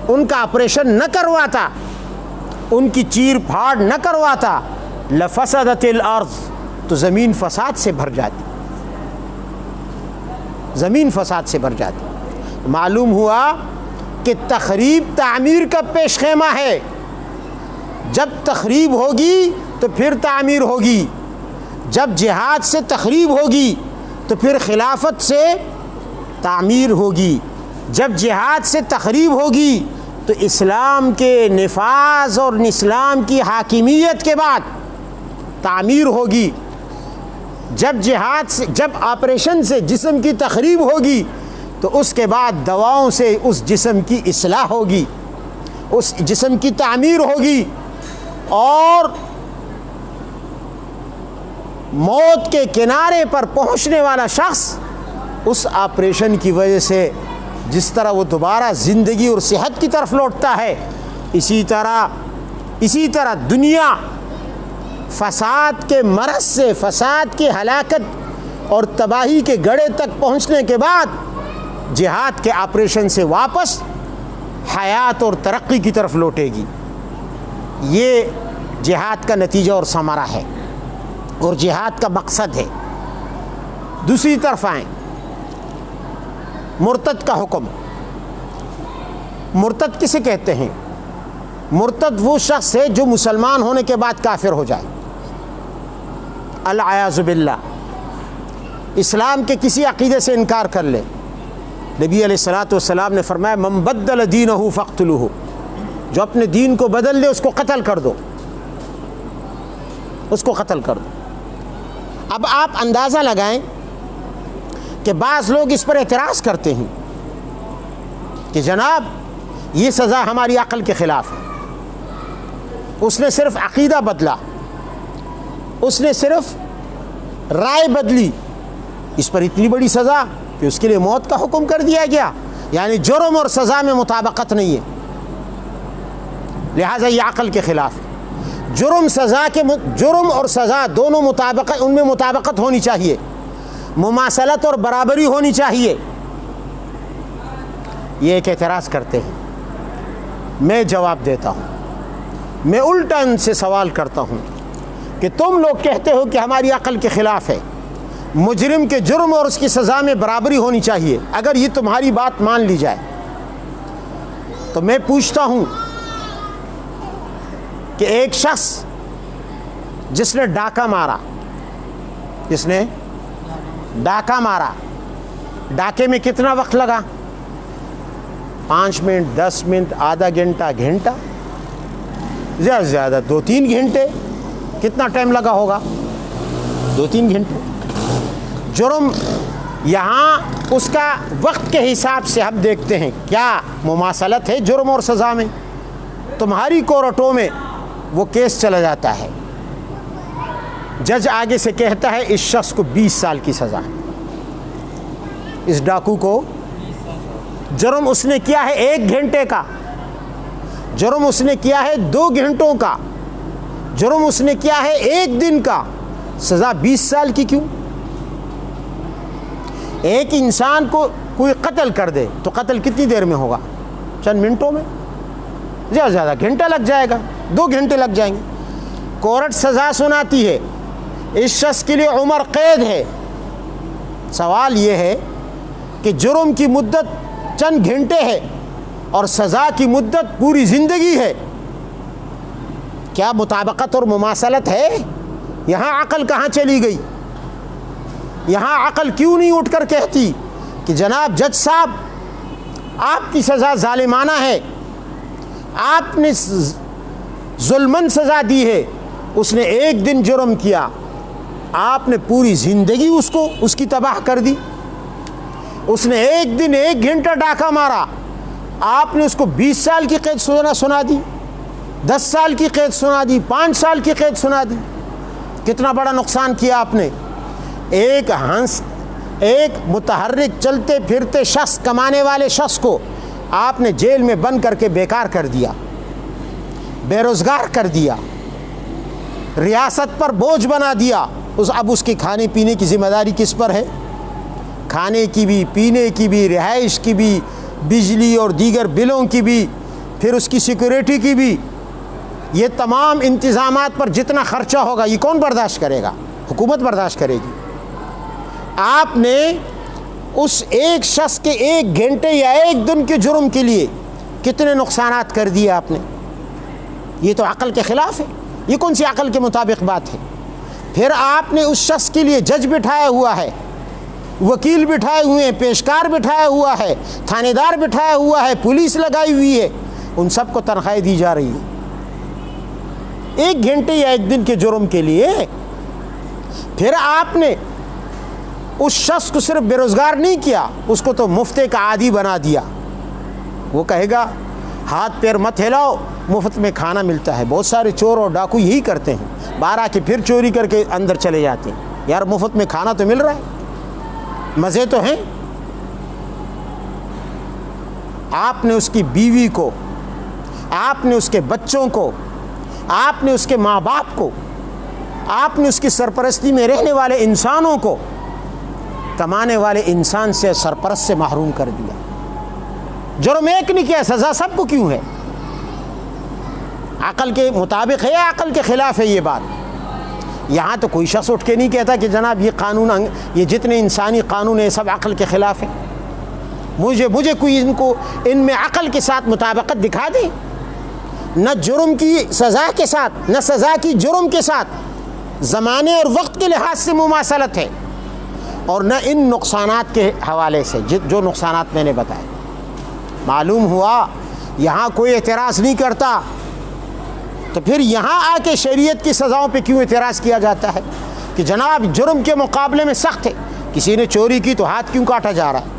A: ان کا آپریشن نہ کرواتا، ان کی چیر پھاڑ نہ کرواتا، لفسدت الارض، تو زمین فساد سے بھر جاتی، زمین فساد سے بھر جاتی۔ معلوم ہوا کہ تخریب تعمیر کا پیش خیمہ ہے۔ جب تخریب ہوگی تو پھر تعمیر ہوگی، جب جہاد سے تخریب ہوگی تو پھر خلافت سے تعمیر ہوگی، جب جہاد سے تخریب ہوگی تو اسلام کے نفاذ اور اسلام کی حاکمیت کے بعد تعمیر ہوگی، جب جہاد سے، جب آپریشن سے جسم کی تخریب ہوگی تو اس کے بعد دواؤں سے اس جسم کی اصلاح ہوگی، اس جسم کی تعمیر ہوگی، اور موت کے کنارے پر پہنچنے والا شخص اس آپریشن کی وجہ سے جس طرح وہ دوبارہ زندگی اور صحت کی طرف لوٹتا ہے، اسی طرح دنیا فساد کے مرض سے، فساد کی ہلاکت اور تباہی کے گڑھے تک پہنچنے کے بعد جہاد کے آپریشن سے واپس حیات اور ترقی کی طرف لوٹے گی۔ یہ جہاد کا نتیجہ اور ثمرہ ہے، اور جہاد کا مقصد ہے۔ دوسری طرف آئیں، مرتد کا حکم۔ مرتد کسے کہتے ہیں؟ مرتد وہ شخص ہے جو مسلمان ہونے کے بعد کافر ہو جائے، العیاذ باللہ، اسلام کے کسی عقیدے سے انکار کر لے۔ نبی علیہ الصلوۃ والسلام نے فرمایا من بدل دینہ فاقتلوہ، جو اپنے دین کو بدل لے اس کو قتل کر دو، اس کو قتل کر دو۔ اب آپ اندازہ لگائیں کہ بعض لوگ اس پر اعتراض کرتے ہیں کہ جناب یہ سزا ہماری عقل کے خلاف ہے، اس نے صرف عقیدہ بدلا، اس نے صرف رائے بدلی، اس پر اتنی بڑی سزا کہ اس کے لیے موت کا حکم کر دیا گیا، یعنی جرم اور سزا میں مطابقت نہیں ہے، لہٰذا یہ عقل کے خلاف ہے۔ جرم اور سزا دونوں ان میں مطابقت ہونی چاہیے، مماثلت اور برابری ہونی چاہیے۔ یہ ایک اعتراض کرتے ہیں، میں جواب دیتا ہوں، میں الٹا ان سے سوال کرتا ہوں کہ تم لوگ کہتے ہو کہ ہماری عقل کے خلاف ہے، مجرم کے جرم اور اس کی سزا میں برابری ہونی چاہیے۔ اگر یہ تمہاری بات مان لی جائے تو میں پوچھتا ہوں کہ ایک شخص جس نے ڈاکہ مارا، ڈاکے میں کتنا وقت لگا؟ 5 منٹ، 10 منٹ، آدھا گھنٹہ، زیادہ سے زیادہ 2-3 گھنٹے۔ کتنا ٹائم لگا ہوگا؟ 2-3 گھنٹے۔ جرم یہاں اس کا وقت کے حساب سے ہم دیکھتے ہیں کیا مماثلت ہے جرم اور سزا میں۔ تمہاری کورٹوں میں وہ کیس چلا جاتا ہے، جج آگے سے کہتا ہے اس شخص کو 20 سال کی سزا ہے، اس ڈاکو کو جرم اس نے کیا ہے 1 گھنٹے کا، جرم اس نے کیا ہے 2 گھنٹوں کا، جرم اس نے کیا ہے 1 دن کا، سزا 20 سال کی کیوں؟ ایک انسان کو کوئی قتل کر دے تو قتل کتنی دیر میں ہوگا؟ چند منٹوں میں، زیادہ سے زیادہ گھنٹہ لگ جائے گا، 2 گھنٹے لگ جائیں گے۔ کورٹ سزا سناتی ہے، اس شخص کے لیے عمر قید ہے۔ سوال یہ ہے کہ جرم کی مدت چند گھنٹے ہے اور سزا کی مدت پوری زندگی ہے، کیا مطابقت اور مماثلت ہے؟ یہاں عقل کہاں چلی گئی؟ یہاں عقل کیوں نہیں اٹھ کر کہتی کہ جناب جج صاحب آپ کی سزا ظالمانہ ہے، آپ نے ظلماً سزا دی ہے، اس نے 1 دن جرم کیا، آپ نے پوری زندگی اس کی تباہ کر دی۔ اس نے 1 دن 1 گھنٹہ ڈاکہ مارا، آپ نے اس کو 20 سال کی قید سنا دی، 10 سال کی قید سنا دی، 5 سال کی قید سنا دی۔ کتنا بڑا نقصان کیا آپ نے؟ ایک متحرک چلتے پھرتے شخص، کمانے والے شخص کو آپ نے جیل میں بند کر کے بیکار کر دیا، بے روزگار کر دیا، ریاست پر بوجھ بنا دیا۔ اب اس کی کھانے پینے کی ذمہ داری کس پر ہے؟ کھانے کی بھی، پینے کی بھی، رہائش کی بھی، بجلی اور دیگر بلوں کی بھی، پھر اس کی سیکورٹی کی بھی، یہ تمام انتظامات پر جتنا خرچہ ہوگا یہ کون برداشت کرے گا؟ حکومت برداشت کرے گی۔ آپ نے اس ایک شخص کے 1 گھنٹے یا 1 دن کے جرم کے لیے کتنے نقصانات کر دیے آپ نے؟ یہ تو عقل کے خلاف ہے، یہ کون سی عقل کے مطابق بات ہے؟ پھر آپ نے اس شخص کے لیے جج بٹھایا ہوا ہے، وکیل بٹھائے ہوئے ہیں، پیشکار بٹھایا ہوا ہے، تھانے دار بٹھایا ہوا ہے، پولیس لگائی ہوئی ہے، ان سب کو تنخواہیں دی جا رہی ہے 1 گھنٹے یا 1 دن کے جرم کے لیے۔ پھر آپ نے اس شخص کو صرف بے روزگار نہیں کیا، اس کو تو مفتے کا عادی بنا دیا۔ وہ کہے گا ہاتھ پیر مت ہلاؤ، مفت میں کھانا ملتا ہے۔ بہت سارے چور اور ڈاکو یہی کرتے ہیں، باہر آ کے پھر چوری کر کے اندر چلے جاتے ہیں۔ یار مفت میں کھانا تو مل رہا ہے، مزے تو ہیں۔ آپ نے اس کی بیوی کو، آپ نے اس کے بچوں کو، آپ نے اس کے ماں باپ کو، آپ نے اس کی سرپرستی میں رہنے والے انسانوں کو، کمانے والے انسان سے، سرپرست سے محروم کر دیا۔ جرم ایک نہیں کیا، سزا سب کو کیوں ہے؟ عقل کے مطابق ہے یا عقل کے خلاف ہے یہ بات؟ یہاں تو کوئی شخص اٹھ کے نہیں کہتا کہ جناب یہ قانون، یہ جتنے انسانی قانون ہیں سب عقل کے خلاف ہیں۔ مجھے کوئی ان میں عقل کے ساتھ مطابقت دکھا دے، نہ جرم کی سزا کے ساتھ، نہ سزا کی جرم کے ساتھ زمانے اور وقت کے لحاظ سے مماثلت ہے، اور نہ ان نقصانات کے حوالے سے جو نقصانات میں نے بتائے۔ معلوم ہوا یہاں کوئی اعتراض نہیں کرتا، تو پھر یہاں آ کے شریعت کی سزاؤں پہ کیوں اعتراض کیا جاتا ہے کہ جناب جرم کے مقابلے میں سخت ہے؟ کسی نے چوری کی تو ہاتھ کیوں کاٹا جا رہا ہے؟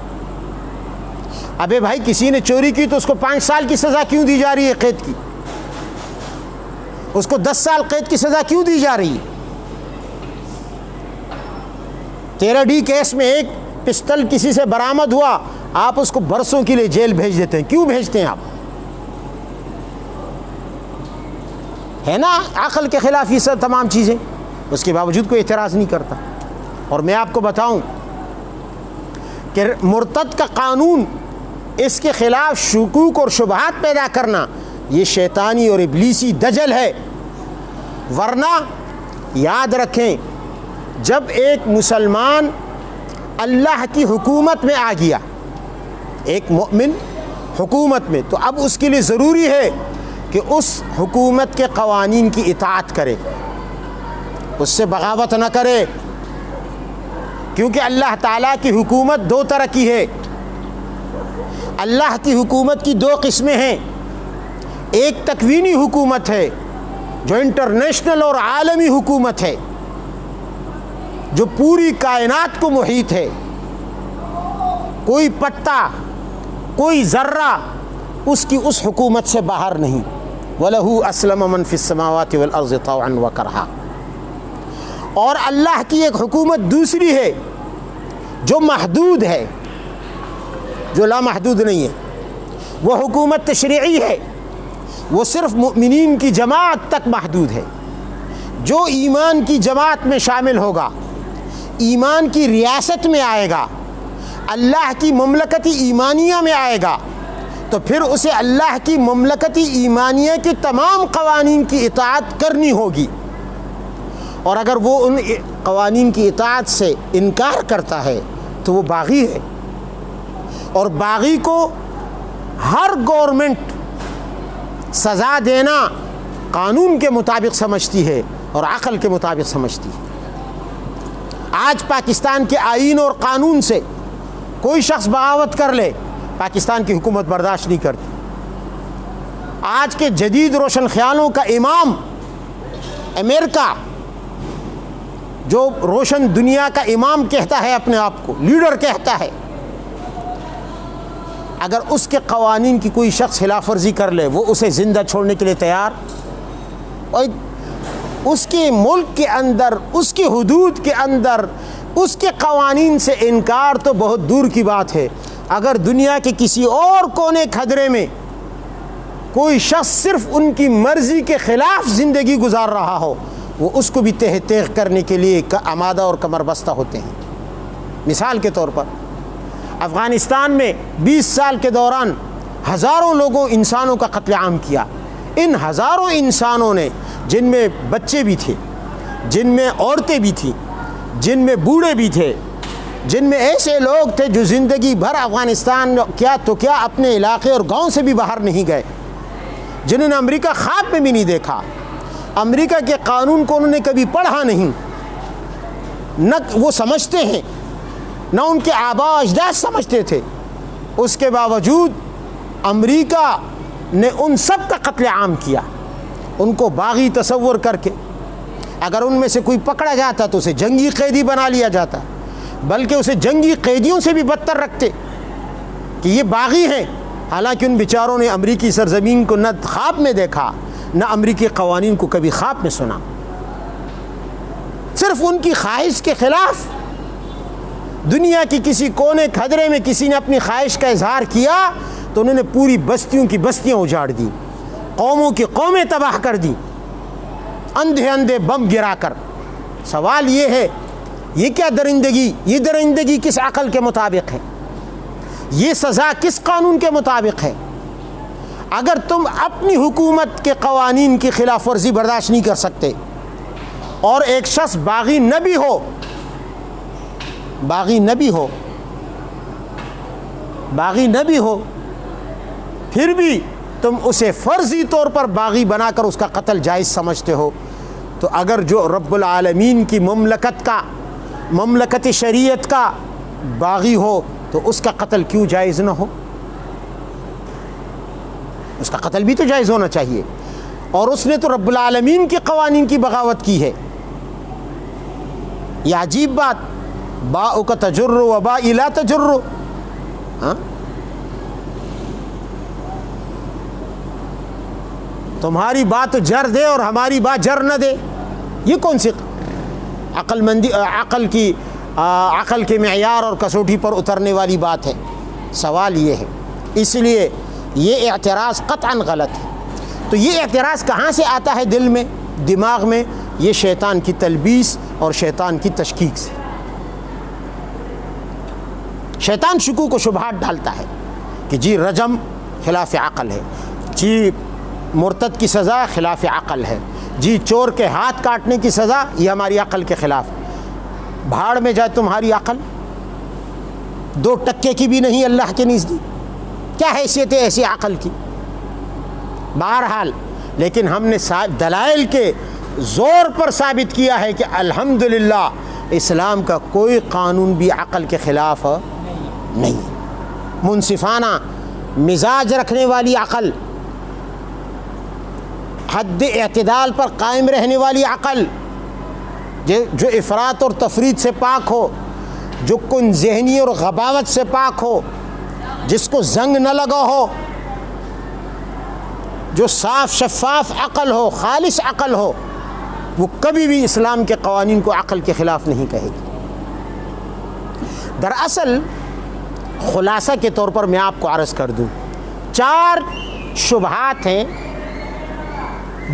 A: ابے بھائی کسی نے چوری کی تو اس کو 5 سال کی سزا کیوں دی جا رہی ہے قید کی؟ اس کو 10 سال قید کی سزا کیوں دی جا رہی ہے؟ 13D کیس میں ایک پستل کسی سے برآمد ہوا، آپ اس کو برسوں کے لیے جیل بھیج دیتے ہیں. کیوں بھیجتے ہیں آپ؟ ہے نا عقل کے خلاف یہ سب تمام چیزیں، اس کے باوجود کوئی اعتراض نہیں کرتا. اور میں آپ کو بتاؤں کہ مرتد کا قانون، اس کے خلاف شکوک اور شبہات پیدا کرنا، یہ شیطانی اور ابلیسی دجل ہے. ورنہ یاد رکھیں، جب ایک مسلمان اللہ کی حکومت میں آ گیا، ایک مومن حکومت میں، تو اب اس کے لیے ضروری ہے کہ اس حکومت کے قوانین کی اطاعت کرے، اس سے بغاوت نہ کرے. کیونکہ اللہ تعالیٰ کی حکومت دو طرح کی ہے. اللہ کی حکومت کی دو قسمیں ہیں. ایک تکوینی حکومت ہے جو انٹرنیشنل اور عالمی حکومت ہے، جو پوری کائنات کو محیط ہے. کوئی پتا، کوئی ذرہ اس کی اس حکومت سے باہر نہیں. وَلَهُ أَسْلَمَ مَنْ فِي السَّمَاوَاتِ وَالْأَرْضِ طَوْعًا وَكَرْهًا. اور اللہ کی ایک حکومت دوسری ہے جو محدود ہے، جو لامحدود نہیں ہے. وہ حکومت تشریعی ہے، وہ صرف مؤمنین کی جماعت تک محدود ہے. جو ایمان کی جماعت میں شامل ہوگا، ایمان کی ریاست میں آئے گا، اللہ کی مملکتی ایمانیہ میں آئے گا، تو پھر اسے اللہ کی مملکتی ایمانیہ کے تمام قوانین کی اطاعت کرنی ہوگی. اور اگر وہ ان قوانین کی اطاعت سے انکار کرتا ہے تو وہ باغی ہے. اور باغی کو ہر گورنمنٹ سزا دینا قانون کے مطابق سمجھتی ہے اور عقل کے مطابق سمجھتی ہے. آج پاکستان کے آئین اور قانون سے کوئی شخص بغاوت کر لے، پاکستان کی حکومت برداشت نہیں کرتی. آج کے جدید روشن خیالوں کا امام امریکہ، جو روشن دنیا کا امام کہتا ہے اپنے آپ کو، لیڈر کہتا ہے، اگر اس کے قوانین کی کوئی شخص خلاف ورزی کر لے، وہ اسے زندہ چھوڑنے کے لیے تیار. اور اس کے ملک کے اندر، اس کے حدود کے اندر اس کے قوانین سے انکار تو بہت دور کی بات ہے. اگر دنیا کے کسی اور کونے خدرے میں کوئی شخص صرف ان کی مرضی کے خلاف زندگی گزار رہا ہو، وہ اس کو بھی تہ تیغ کرنے کے لیے آمادہ اور کمر بستہ ہوتے ہیں. مثال کے طور پر افغانستان میں 20 سال کے دوران ہزاروں لوگوں، انسانوں کا قتل عام کیا. ان ہزاروں انسانوں نے، جن میں بچے بھی تھے، جن میں عورتیں بھی تھیں، جن میں بوڑھے بھی تھے، جن میں ایسے لوگ تھے جو زندگی بھر افغانستان کیا تو کیا اپنے علاقے اور گاؤں سے بھی باہر نہیں گئے، جنہوں نے امریکہ خواب میں بھی نہیں دیکھا، امریکہ کے قانون کو انہوں نے کبھی پڑھا نہیں، نہ وہ سمجھتے ہیں، نہ ان کے آباء و اجداد سمجھتے تھے. اس کے باوجود امریکہ نے ان سب کا قتل عام کیا، ان کو باغی تصور کر کے. اگر ان میں سے کوئی پکڑا جاتا تو اسے جنگی قیدی بنا لیا جاتا، بلکہ اسے جنگی قیدیوں سے بھی بدتر رکھتے کہ یہ باغی ہیں. حالانکہ ان بیچاروں نے امریکی سرزمین کو نہ خواب میں دیکھا، نہ امریکی قوانین کو کبھی خواب میں سنا. صرف ان کی خواہش کے خلاف دنیا کی کسی کونے خدرے میں کسی نے اپنی خواہش کا اظہار کیا تو انہوں نے پوری بستیوں کی بستیاں اجاڑ دی، قوموں کی قومیں تباہ کر دی، اندھے اندھے بم گرا کر. سوال یہ ہے، یہ کیا درندگی، یہ درندگی کس عقل کے مطابق ہے؟ یہ سزا کس قانون کے مطابق ہے؟ اگر تم اپنی حکومت کے قوانین کی خلاف ورزی برداشت نہیں کر سکتے اور ایک شخص باغی نبی ہو، باغی نبی ہو، باغی نبی ہو، پھر بھی تم اسے فرضی طور پر باغی بنا کر اس کا قتل جائز سمجھتے ہو، تو اگر جو رب العالمین کی مملکت کا، مملکت شریعت کا باغی ہو تو اس کا قتل کیوں جائز نہ ہو؟ اس کا قتل بھی تو جائز ہونا چاہیے. اور اس نے تو رب العالمین کے قوانین کی بغاوت کی ہے. یہ عجیب بات، باؤک تجر و بائی لا تجر. ہاں، تمہاری بات جر دے اور ہماری بات جر نہ دے، یہ کون سی عقل مندی، عقل کی عقل کے معیار اور کسوٹی پر اترنے والی بات ہے. سوال یہ ہے، اس لیے یہ اعتراض قطعاً غلط ہے. تو یہ اعتراض کہاں سے آتا ہے؟ دل میں، دماغ میں. یہ شیطان کی تلبیس اور شیطان کی تشکیک سے. شیطان شکوک و شبہات ڈالتا ہے کہ جی رجم خلاف عقل ہے، جی مرتد کی سزا خلاف عقل ہے، جی چور کے ہاتھ کاٹنے کی سزا یہ ہماری عقل کے خلاف. بھاڑ میں جائے تمہاری عقل، 2 ٹکے کی بھی نہیں اللہ کے نزدیک. کیا حیثیت ہے ایسی عقل کی؟ بہرحال لیکن ہم نے دلائل کے زور پر ثابت کیا ہے کہ الحمدللہ اسلام کا کوئی قانون بھی عقل کے خلاف نہیں. منصفانہ مزاج رکھنے والی عقل، حد اعتدال پر قائم رہنے والی عقل، جو افراط اور تفریط سے پاک ہو، جو کن ذہنی اور غباوت سے پاک ہو، جس کو زنگ نہ لگا ہو، جو صاف شفاف عقل ہو، خالص عقل ہو، وہ کبھی بھی اسلام کے قوانین کو عقل کے خلاف نہیں کہے گی. دراصل خلاصہ کے طور پر میں آپ کو عرض کر دوں، 4 شبہات ہیں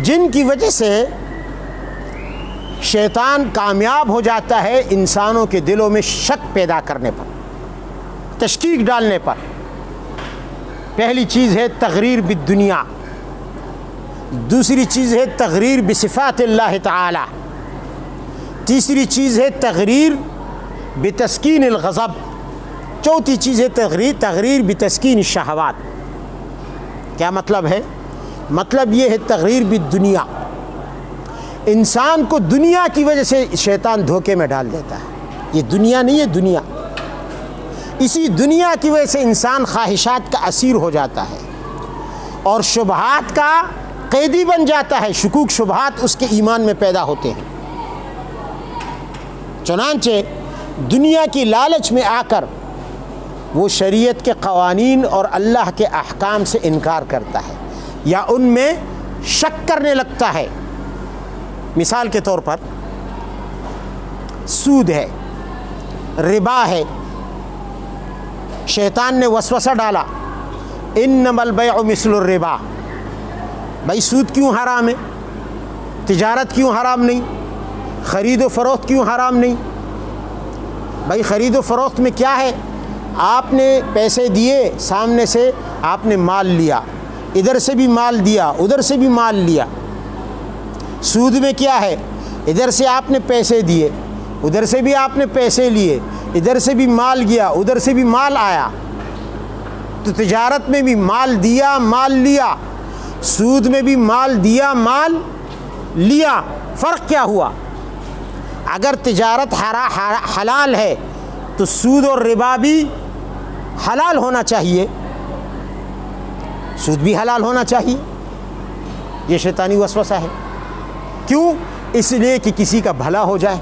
A: جن کی وجہ سے شیطان کامیاب ہو جاتا ہے انسانوں کے دلوں میں شک پیدا کرنے پر، تشکیک ڈالنے پر. پہلی چیز ہے تغریر بالدنیا، دوسری چیز ہے تغریر بصفات اللہ تعالی، تیسری چیز ہے تغریر بتسکین الغضب، چوتھی چیز ہے تغریر بتسکین الشہوات. کیا مطلب ہے؟ مطلب یہ ہے تغریر بالدنیا، انسان کو دنیا کی وجہ سے شیطان دھوکے میں ڈال دیتا ہے. یہ دنیا نہیں ہے، دنیا. اسی دنیا کی وجہ سے انسان خواہشات کا اسیر ہو جاتا ہے اور شبہات کا قیدی بن جاتا ہے. شکوک شبہات اس کے ایمان میں پیدا ہوتے ہیں. چنانچہ دنیا کی لالچ میں آ کر وہ شریعت کے قوانین اور اللہ کے احکام سے انکار کرتا ہے یا ان میں شک کرنے لگتا ہے. مثال کے طور پر سود ہے، ربا ہے. شیطان نے وسوسہ ڈالا، انما البیع مثل الربا. بھائی سود کیوں حرام ہے؟ تجارت کیوں حرام نہیں؟ خرید و فروخت کیوں حرام نہیں؟ بھائی خرید و فروخت میں کیا ہے؟ آپ نے پیسے دیے، سامنے سے آپ نے مال لیا، ادھر سے بھی مال دیا، ادھر سے بھی مال لیا. سود میں کیا ہے؟ ادھر سے آپ نے پیسے دیے، ادھر سے بھی آپ نے پیسے لیے، ادھر سے بھی مال گیا، ادھر سے بھی مال آیا. تو تجارت میں بھی مال دیا، مال لیا. سود میں بھی مال دیا، مال لیا. فرق کیا ہوا؟ اگر تجارت حلال ہے تو سود اور ربا بھی حلال ہونا چاہیے، سود بھی حلال ہونا چاہیے. یہ شیطانی وسوسہ ہے. کیوں؟ اس لیے کہ کسی کا بھلا ہو جائے.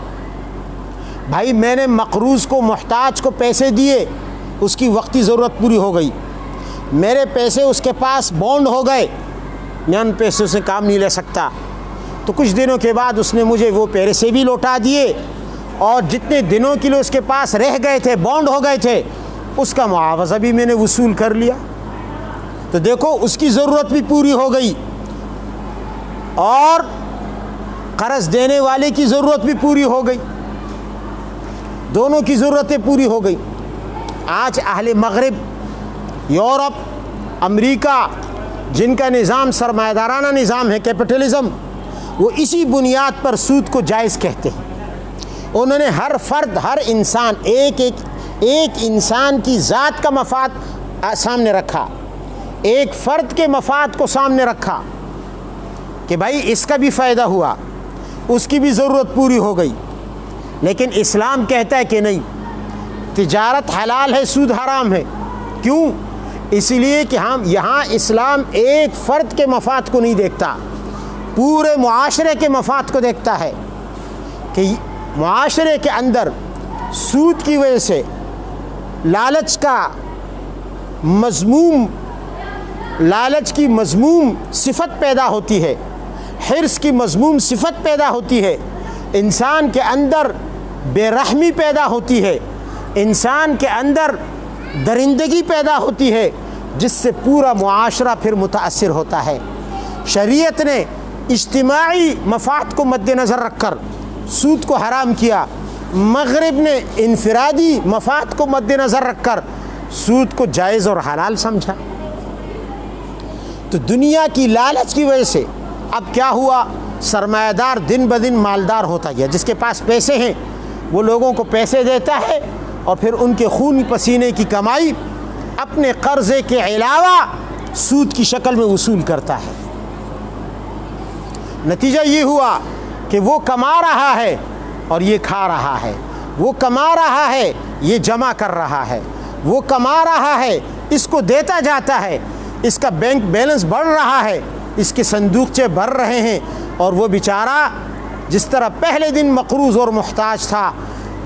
A: بھائی میں نے مقروض کو، محتاج کو پیسے دیے، اس کی وقتی ضرورت پوری ہو گئی، میرے پیسے اس کے پاس بونڈ ہو گئے، میں ان پیسوں سے کام نہیں لے سکتا. تو کچھ دنوں کے بعد اس نے مجھے وہ پیسے بھی لوٹا دیے اور جتنے دنوں کے لیے اس کے پاس رہ گئے تھے، بونڈ ہو گئے تھے، اس کا معاوضہ بھی میں نے وصول کر لیا. تو دیکھو اس کی ضرورت بھی پوری ہو گئی اور قرض دینے والے کی ضرورت بھی پوری ہو گئی، دونوں کی ضرورتیں پوری ہو گئی. آج اہل مغرب، یورپ، امریکہ، جن کا نظام سرمایہ دارانہ نظام ہے، کیپٹلزم، وہ اسی بنیاد پر سود کو جائز کہتے ہیں. انہوں نے ہر فرد، ہر انسان، ایک انسان کی ذات کا مفاد سامنے رکھا، ایک فرد کے مفاد کو سامنے رکھا کہ بھائی اس کا بھی فائدہ ہوا، اس کی بھی ضرورت پوری ہو گئی. لیکن اسلام کہتا ہے کہ نہیں، تجارت حلال ہے، سود حرام ہے. کیوں؟ اس لیے کہ ہم یہاں اسلام ایک فرد کے مفاد کو نہیں دیکھتا، پورے معاشرے کے مفاد کو دیکھتا ہے کہ معاشرے کے اندر سود کی وجہ سے لالچ کی مذموم صفت پیدا ہوتی ہے، حرص کی مذموم صفت پیدا ہوتی ہے. انسان کے اندر بے رحمی پیدا ہوتی ہے، انسان کے اندر درندگی پیدا ہوتی ہے، جس سے پورا معاشرہ پھر متاثر ہوتا ہے۔ شریعت نے اجتماعی مفاد کو مد نظر رکھ کر سود کو حرام کیا، مغرب نے انفرادی مفاد کو مد نظر رکھ کر سود کو جائز اور حلال سمجھا۔ تو دنیا کی لالچ کی وجہ سے اب کیا ہوا، سرمایہ دار دن بدن مالدار ہوتا گیا، جس کے پاس پیسے ہیں وہ لوگوں کو پیسے دیتا ہے اور پھر ان کے خون پسینے کی کمائی اپنے قرضے کے علاوہ سود کی شکل میں وصول کرتا ہے۔ نتیجہ یہ ہوا کہ وہ کما رہا ہے اور یہ کھا رہا ہے، وہ کما رہا ہے یہ جمع کر رہا ہے، وہ کما رہا ہے اس کو دیتا جاتا ہے، اس کا بینک بیلنس بڑھ رہا ہے، اس کے صندوقچے بھر رہے ہیں، اور وہ بیچارہ جس طرح پہلے دن مقروض اور محتاج تھا،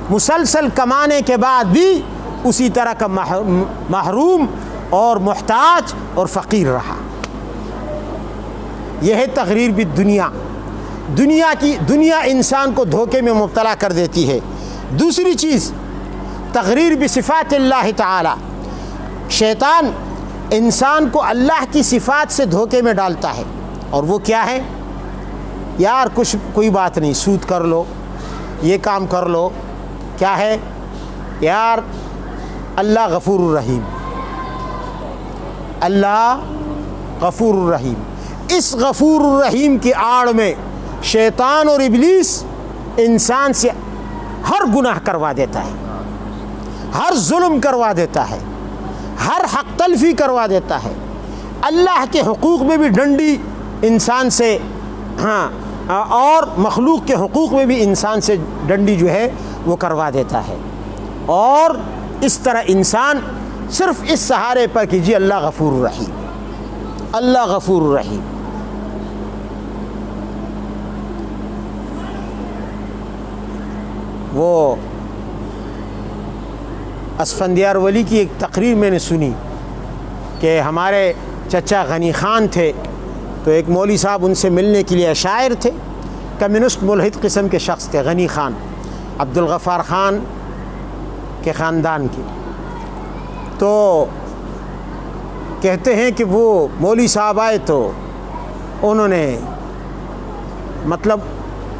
A: مسلسل کمانے کے بعد بھی اسی طرح کا محروم اور محتاج اور فقیر رہا۔ یہ ہے تغریر بالدنیا۔ دنیا انسان کو دھوکے میں مبتلا کر دیتی ہے۔ دوسری چیز تغریر بصفات اللہ تعالی، شیطان انسان کو اللہ کی صفات سے دھوکے میں ڈالتا ہے، اور وہ کیا ہے؟ یار کوئی بات نہیں، سود کر لو، یہ کام کر لو، کیا ہے یار، اللہ غفور الرحیم، اللہ غفور الرحیم۔ اس غفور الرحیم کی آڑ میں شیطان اور ابلیس انسان سے ہر گناہ کروا دیتا ہے، ہر ظلم کروا دیتا ہے، ہر حق تلفی کروا دیتا ہے، اللہ کے حقوق میں بھی ڈنڈی انسان سے، اور مخلوق کے حقوق میں بھی انسان سے ڈنڈی جو ہے وہ کروا دیتا ہے۔ اور اس طرح انسان صرف اس سہارے پر کہ جی اللہ غفور الرحیم، اللہ غفور الرحیم۔ وہ اسفندیار ولی کی ایک تقریر میں نے سنی کہ ہمارے چچا غنی خان تھے، تو ایک مولوی صاحب ان سے ملنے کے لیے، شاعر تھے، کمیونسٹ ملحد قسم کے شخص تھے، غنی خان، عبدالغفار خان کے خاندان کے۔ تو کہتے ہیں کہ وہ مولوی صاحب آئے تو انہوں نے مطلب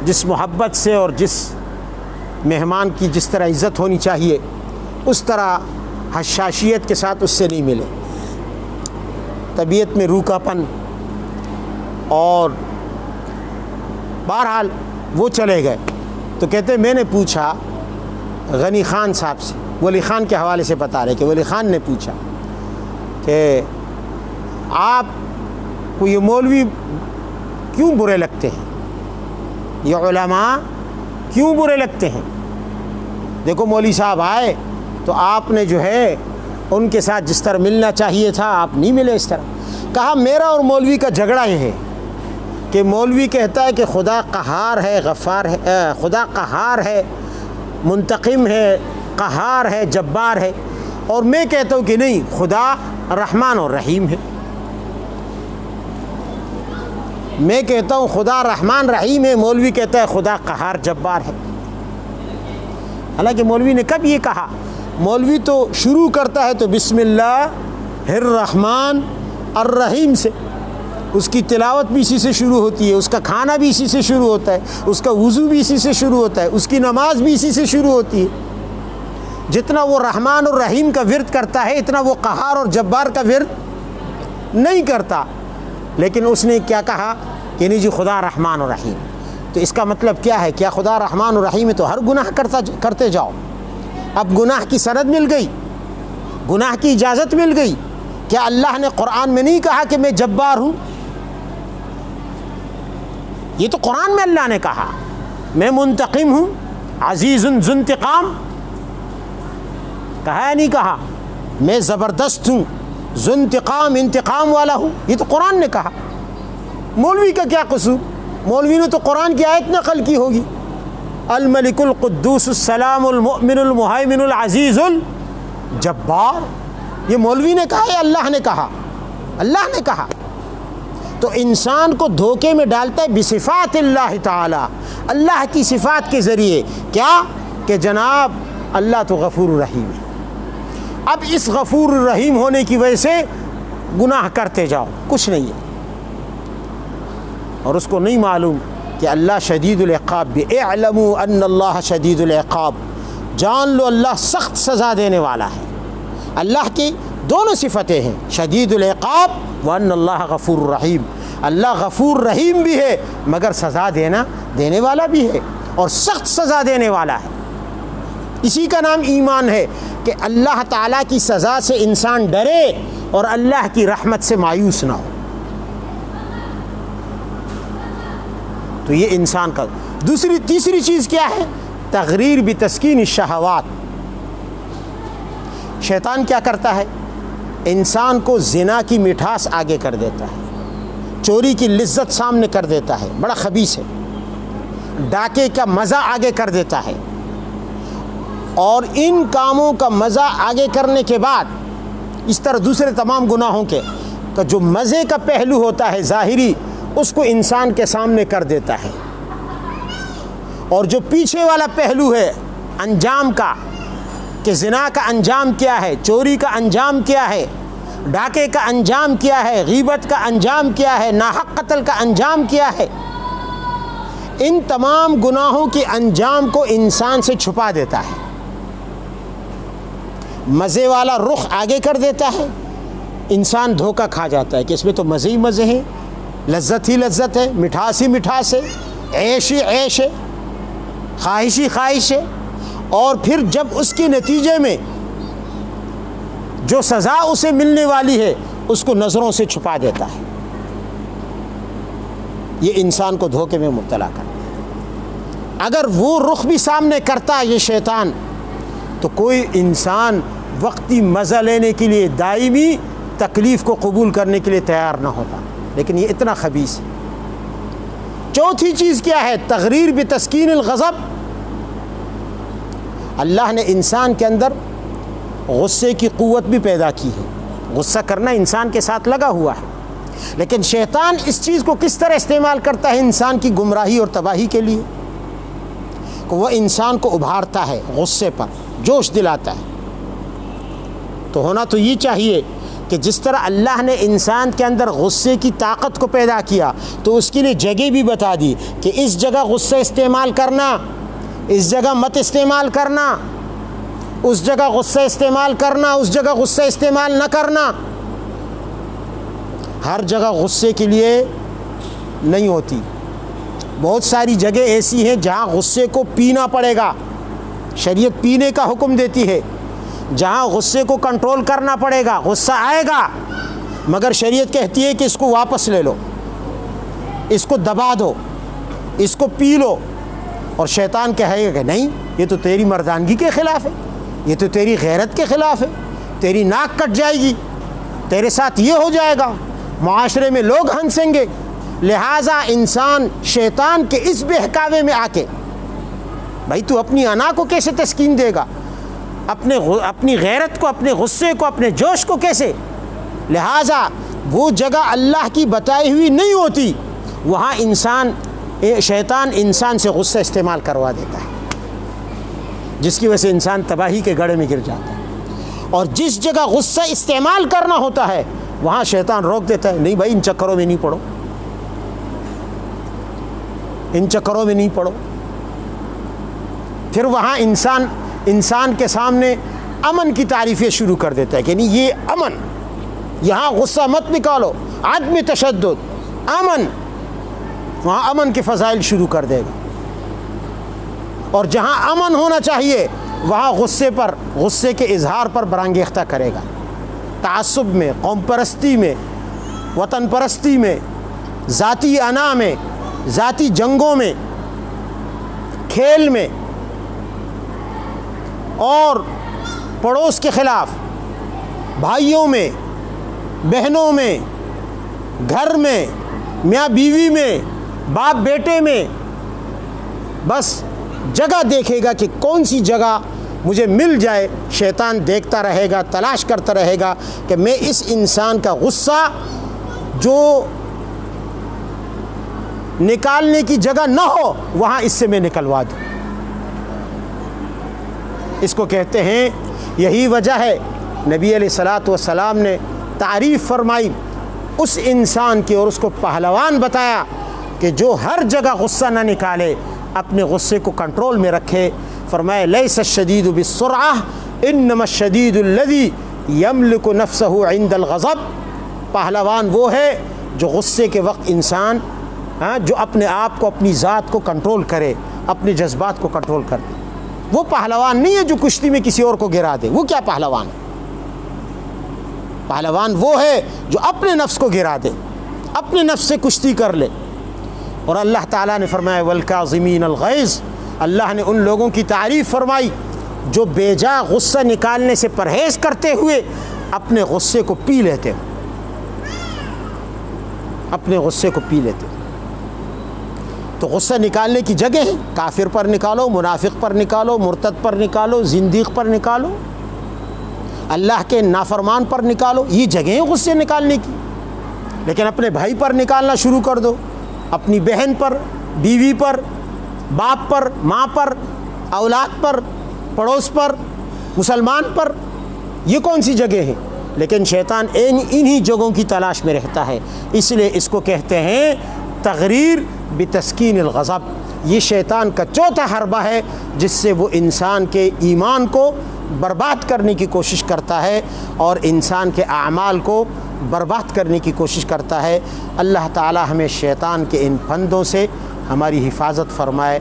A: جس محبت سے اور جس مہمان کی جس طرح عزت ہونی چاہیے اس طرح حشاشیت کے ساتھ اس سے نہیں ملے، طبیعت میں روکھا پن، اور بہرحال وہ چلے گئے۔ تو کہتے میں نے پوچھا غنی خان صاحب سے، ولی خان کے حوالے سے بتا رہے کہ ولی خان نے پوچھا کہ آپ کو یہ مولوی کیوں برے لگتے ہیں، یہ علماء کیوں برے لگتے ہیں؟ دیکھو مولوی صاحب آئے تو آپ نے جو ہے ان کے ساتھ جس طرح ملنا چاہیے تھا آپ نہیں ملے اس طرح۔ کہا میرا اور مولوی کا جھگڑا یہ ہے کہ مولوی کہتا ہے کہ خدا قہار ہے، غفار ہے، خدا قہار ہے، منتقم ہے، قہار ہے، جبار ہے، اور میں کہتا ہوں کہ نہیں، خدا رحمان اور رحیم ہے۔ میں کہتا ہوں خدا رحمان رحیم ہے، مولوی کہتا ہے خدا قہار جبار ہے۔ حالانکہ مولوی نے کب یہ کہا؟ مولوی تو شروع کرتا ہے تو بسم اللہ الرحمن الرحیم سے، اس کی تلاوت بھی اسی سے شروع ہوتی ہے، اس کا کھانا بھی اسی سے شروع ہوتا ہے، اس کا وضو بھی اسی سے شروع ہوتا ہے، اس کی نماز بھی اسی سے شروع ہوتی ہے۔ جتنا وہ رحمان اور رحیم کا ورد کرتا ہے اتنا وہ قہار اور جبار کا ورد نہیں کرتا، لیکن اس نے کیا کہا کہ نہیں جی خدا رحمان اور رحیم۔ تو اس کا مطلب کیا ہے؟ کیا خدا رحمان اور رحیم ہے تو ہر گناہ کرتے جاؤ؟ اب گناہ کی سند مل گئی، گناہ کی اجازت مل گئی۔ کیا اللہ نے قرآن میں نہیں کہا کہ میں جبار ہوں؟ یہ تو قرآن میں اللہ نے کہا میں منتقم ہوں، عزیز ذو انتقام، کہا ہے نہیں کہا؟ میں زبردست ہوں، ذو انتقام، انتقام والا ہوں، یہ تو قرآن نے کہا۔ مولوی کا کیا قصور؟ مولوی نے تو قرآن کی آیت نقل کی ہوگی، الملک القدوس السلام المؤمن المہیمن العزیز الجبار۔ یہ مولوی نے کہا یا اللہ نے کہا؟ اللہ نے کہا۔ تو انسان کو دھوکے میں ڈالتا ہے بصفات اللہ تعالی، اللہ کی صفات کے ذریعے۔ کیا کہ جناب اللہ تو غفور الرحیم ہے. اب اس غفور الرحیم ہونے کی وجہ سے گناہ کرتے جاؤ، کچھ نہیں ہے. اور اس کو نہیں معلوم کہ اللہ شدید العقاب بھی. اعلموا ان اللہ شدید العقاب، جان لو اللہ سخت سزا دینے والا ہے. اللہ کی دونوں صفتیں ہیں، شدید العقاب وان اللہ غفور الرحیم. اللہ غفور رحیم بھی ہے مگر سزا دینے والا بھی ہے، اور سخت سزا دینے والا ہے. اسی کا نام ایمان ہے کہ اللہ تعالیٰ کی سزا سے انسان ڈرے اور اللہ کی رحمت سے مایوس نہ ہو. تو یہ انسان کا. تیسری چیز کیا ہے؟ تغریر بتسکین الشہوات. شیطان کیا کرتا ہے؟ انسان کو زنا کی مٹھاس آگے کر دیتا ہے، چوری کی لذت سامنے کر دیتا ہے، بڑا خبیث ہے. ڈاکے کا مزہ آگے کر دیتا ہے، اور ان کاموں کا مزہ آگے کرنے کے بعد اس طرح دوسرے تمام گناہوں کے کا جو مزے کا پہلو ہوتا ہے ظاہری، اس کو انسان کے سامنے کر دیتا ہے. اور جو پیچھے والا پہلو ہے انجام کا، کہ زنا کا انجام کیا ہے، چوری کا انجام کیا ہے، ڈاکے کا انجام کیا ہے، غیبت کا انجام کیا ہے، ناحق قتل کا انجام کیا ہے، ان تمام گناہوں کے انجام کو انسان سے چھپا دیتا ہے. مزے والا رخ آگے کر دیتا ہے، انسان دھوکہ کھا جاتا ہے کہ اس میں تو مزے ہی مزے ہیں، لذت ہی لذت ہے، مٹھاس ہی مٹھاس ہے، عیش ہی عیش ہے، خواہش ہی خواہش ہے. اور پھر جب اس کے نتیجے میں جو سزا اسے ملنے والی ہے اس کو نظروں سے چھپا دیتا ہے. یہ انسان کو دھوکے میں مبتلا کرتا ہے. اگر وہ رخ بھی سامنے کرتا یہ شیطان تو کوئی انسان وقتی مزہ لینے کے لیے دائمی تکلیف کو قبول کرنے کے لیے تیار نہ ہوتا، لیکن یہ اتنا خبیث ہے. چوتھی چیز کیا ہے؟ تغریر بتسکین الغضب. اللہ نے انسان کے اندر غصے کی قوت بھی پیدا کی ہے، غصہ کرنا انسان کے ساتھ لگا ہوا ہے، لیکن شیطان اس چیز کو کس طرح استعمال کرتا ہے انسان کی گمراہی اور تباہی کے لیے، کہ وہ انسان کو ابھارتا ہے غصے پر، جوش دلاتا ہے. تو ہونا تو یہ چاہیے کہ جس طرح اللہ نے انسان کے اندر غصے کی طاقت کو پیدا کیا تو اس کے لیے جگہ بھی بتا دی کہ اس جگہ غصہ استعمال کرنا، اس جگہ مت استعمال کرنا، اس جگہ غصہ استعمال کرنا، اس جگہ غصہ استعمال نہ کرنا. ہر جگہ غصے کے لیے نہیں ہوتی. بہت ساری جگہ ایسی ہیں جہاں غصے کو پینا پڑے گا، شریعت پینے کا حکم دیتی ہے. جہاں غصے کو کنٹرول کرنا پڑے گا، غصہ آئے گا مگر شریعت کہتی ہے کہ اس کو واپس لے لو، اس کو دبا دو، اس کو پی لو. اور شیطان کہے گا کہ نہیں، یہ تو تیری مردانگی کے خلاف ہے، یہ تو تیری غیرت کے خلاف ہے، تیری ناک کٹ جائے گی، تیرے ساتھ یہ ہو جائے گا، معاشرے میں لوگ ہنسیں گے. لہٰذا انسان شیطان کے اس بہکاوے میں آ کے، بھائی تو اپنی انا کو کیسے تسکین دے گا، اپنی غیرت کو، اپنے غصے کو، اپنے جوش کو کیسے. لہٰذا وہ جگہ اللہ کی بتائی ہوئی نہیں ہوتی، وہاں شیطان انسان سے غصہ استعمال کروا دیتا ہے، جس کی وجہ سے انسان تباہی کے گڑھے میں گر جاتا ہے. اور جس جگہ غصہ استعمال کرنا ہوتا ہے وہاں شیطان روک دیتا ہے، نہیں بھائی ان چکروں میں نہیں پڑو، ان چکروں میں نہیں پڑو. پھر وہاں انسان کے سامنے امن کی تعریفیں شروع کر دیتا ہے کہ نہیں یہ امن، یہاں غصہ مت نکالو، عدم تشدد، امن. وہاں امن کے فضائل شروع کر دے گا. اور جہاں امن ہونا چاہیے وہاں غصے کے اظہار پر برانگیختہ کرے گا. تعصب میں، قوم پرستی میں، وطن پرستی میں، ذاتی انا میں، ذاتی جنگوں میں، کھیل میں، اور پڑوس کے خلاف، بھائیوں میں، بہنوں میں، گھر میں، میاں بیوی میں، باپ بیٹے میں. بس جگہ دیکھے گا کہ کون سی جگہ مجھے مل جائے. شیطان دیکھتا رہے گا، تلاش کرتا رہے گا کہ میں اس انسان کا غصہ جو نکالنے کی جگہ نہ ہو وہاں اس سے میں نکلوا دوں. اس کو کہتے ہیں. یہی وجہ ہے نبی علیہ الصلاۃ والسلام نے تعریف فرمائی اس انسان کی اور اس کو پہلوان بتایا کہ جو ہر جگہ غصہ نہ نکالے، اپنے غصے کو کنٹرول میں رکھے. فرمایا لیس الشدید بالسرعہ انما الشدید الذی یملک نفسہ عند الغضب. پہلوان وہ ہے جو غصے کے وقت انسان جو اپنے آپ کو، اپنی ذات کو کنٹرول کرے، اپنے جذبات کو کنٹرول کرے. وہ پہلوان نہیں ہے جو کشتی میں کسی اور کو گرا دے. وہ کیا پہلوان ہے؟ پہلوان وہ ہے جو اپنے نفس کو گرا دے، اپنے نفس سے کشتی کر لے. اور اللہ تعالیٰ نے فرمایا والکاظمین الغیظ. اللہ نے ان لوگوں کی تعریف فرمائی جو بے جا غصہ نکالنے سے پرہیز کرتے ہوئے اپنے غصے کو پی لیتے، اپنے غصے کو پی لیتے. تو غصہ نکالنے کی جگہ ہے، کافر پر نکالو، منافق پر نکالو، مرتد پر نکالو، زندیق پر نکالو، اللہ کے نافرمان پر نکالو. یہ جگہ ہے غصے نکالنے کی. لیکن اپنے بھائی پر نکالنا شروع کر دو، اپنی بہن پر، بیوی پر، باپ پر، ماں پر، اولاد پر، پڑوس پر، مسلمان پر. یہ کون سی جگہ ہے؟ لیکن شیطان انہی جگہوں کی تلاش میں رہتا ہے. اس لیے اس کو کہتے ہیں تغریر بتسکین الغضب. یہ شیطان کا چوتھا حربہ ہے جس سے وہ انسان کے ایمان کو برباد کرنے کی کوشش کرتا ہے اور انسان کے اعمال کو برباد کرنے کی کوشش کرتا ہے. اللہ تعالی ہمیں شیطان کے ان پھندوں سے ہماری حفاظت فرمائے.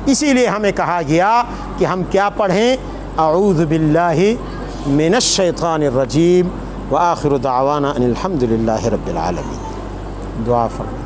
A: اسی لیے ہمیں کہا گیا کہ ہم کیا پڑھیں؟ اعوذ باللہ من الشیطان الرجیم وآخر دعوانا ان الحمد للہ رب العالمین. دعا فرمائیں.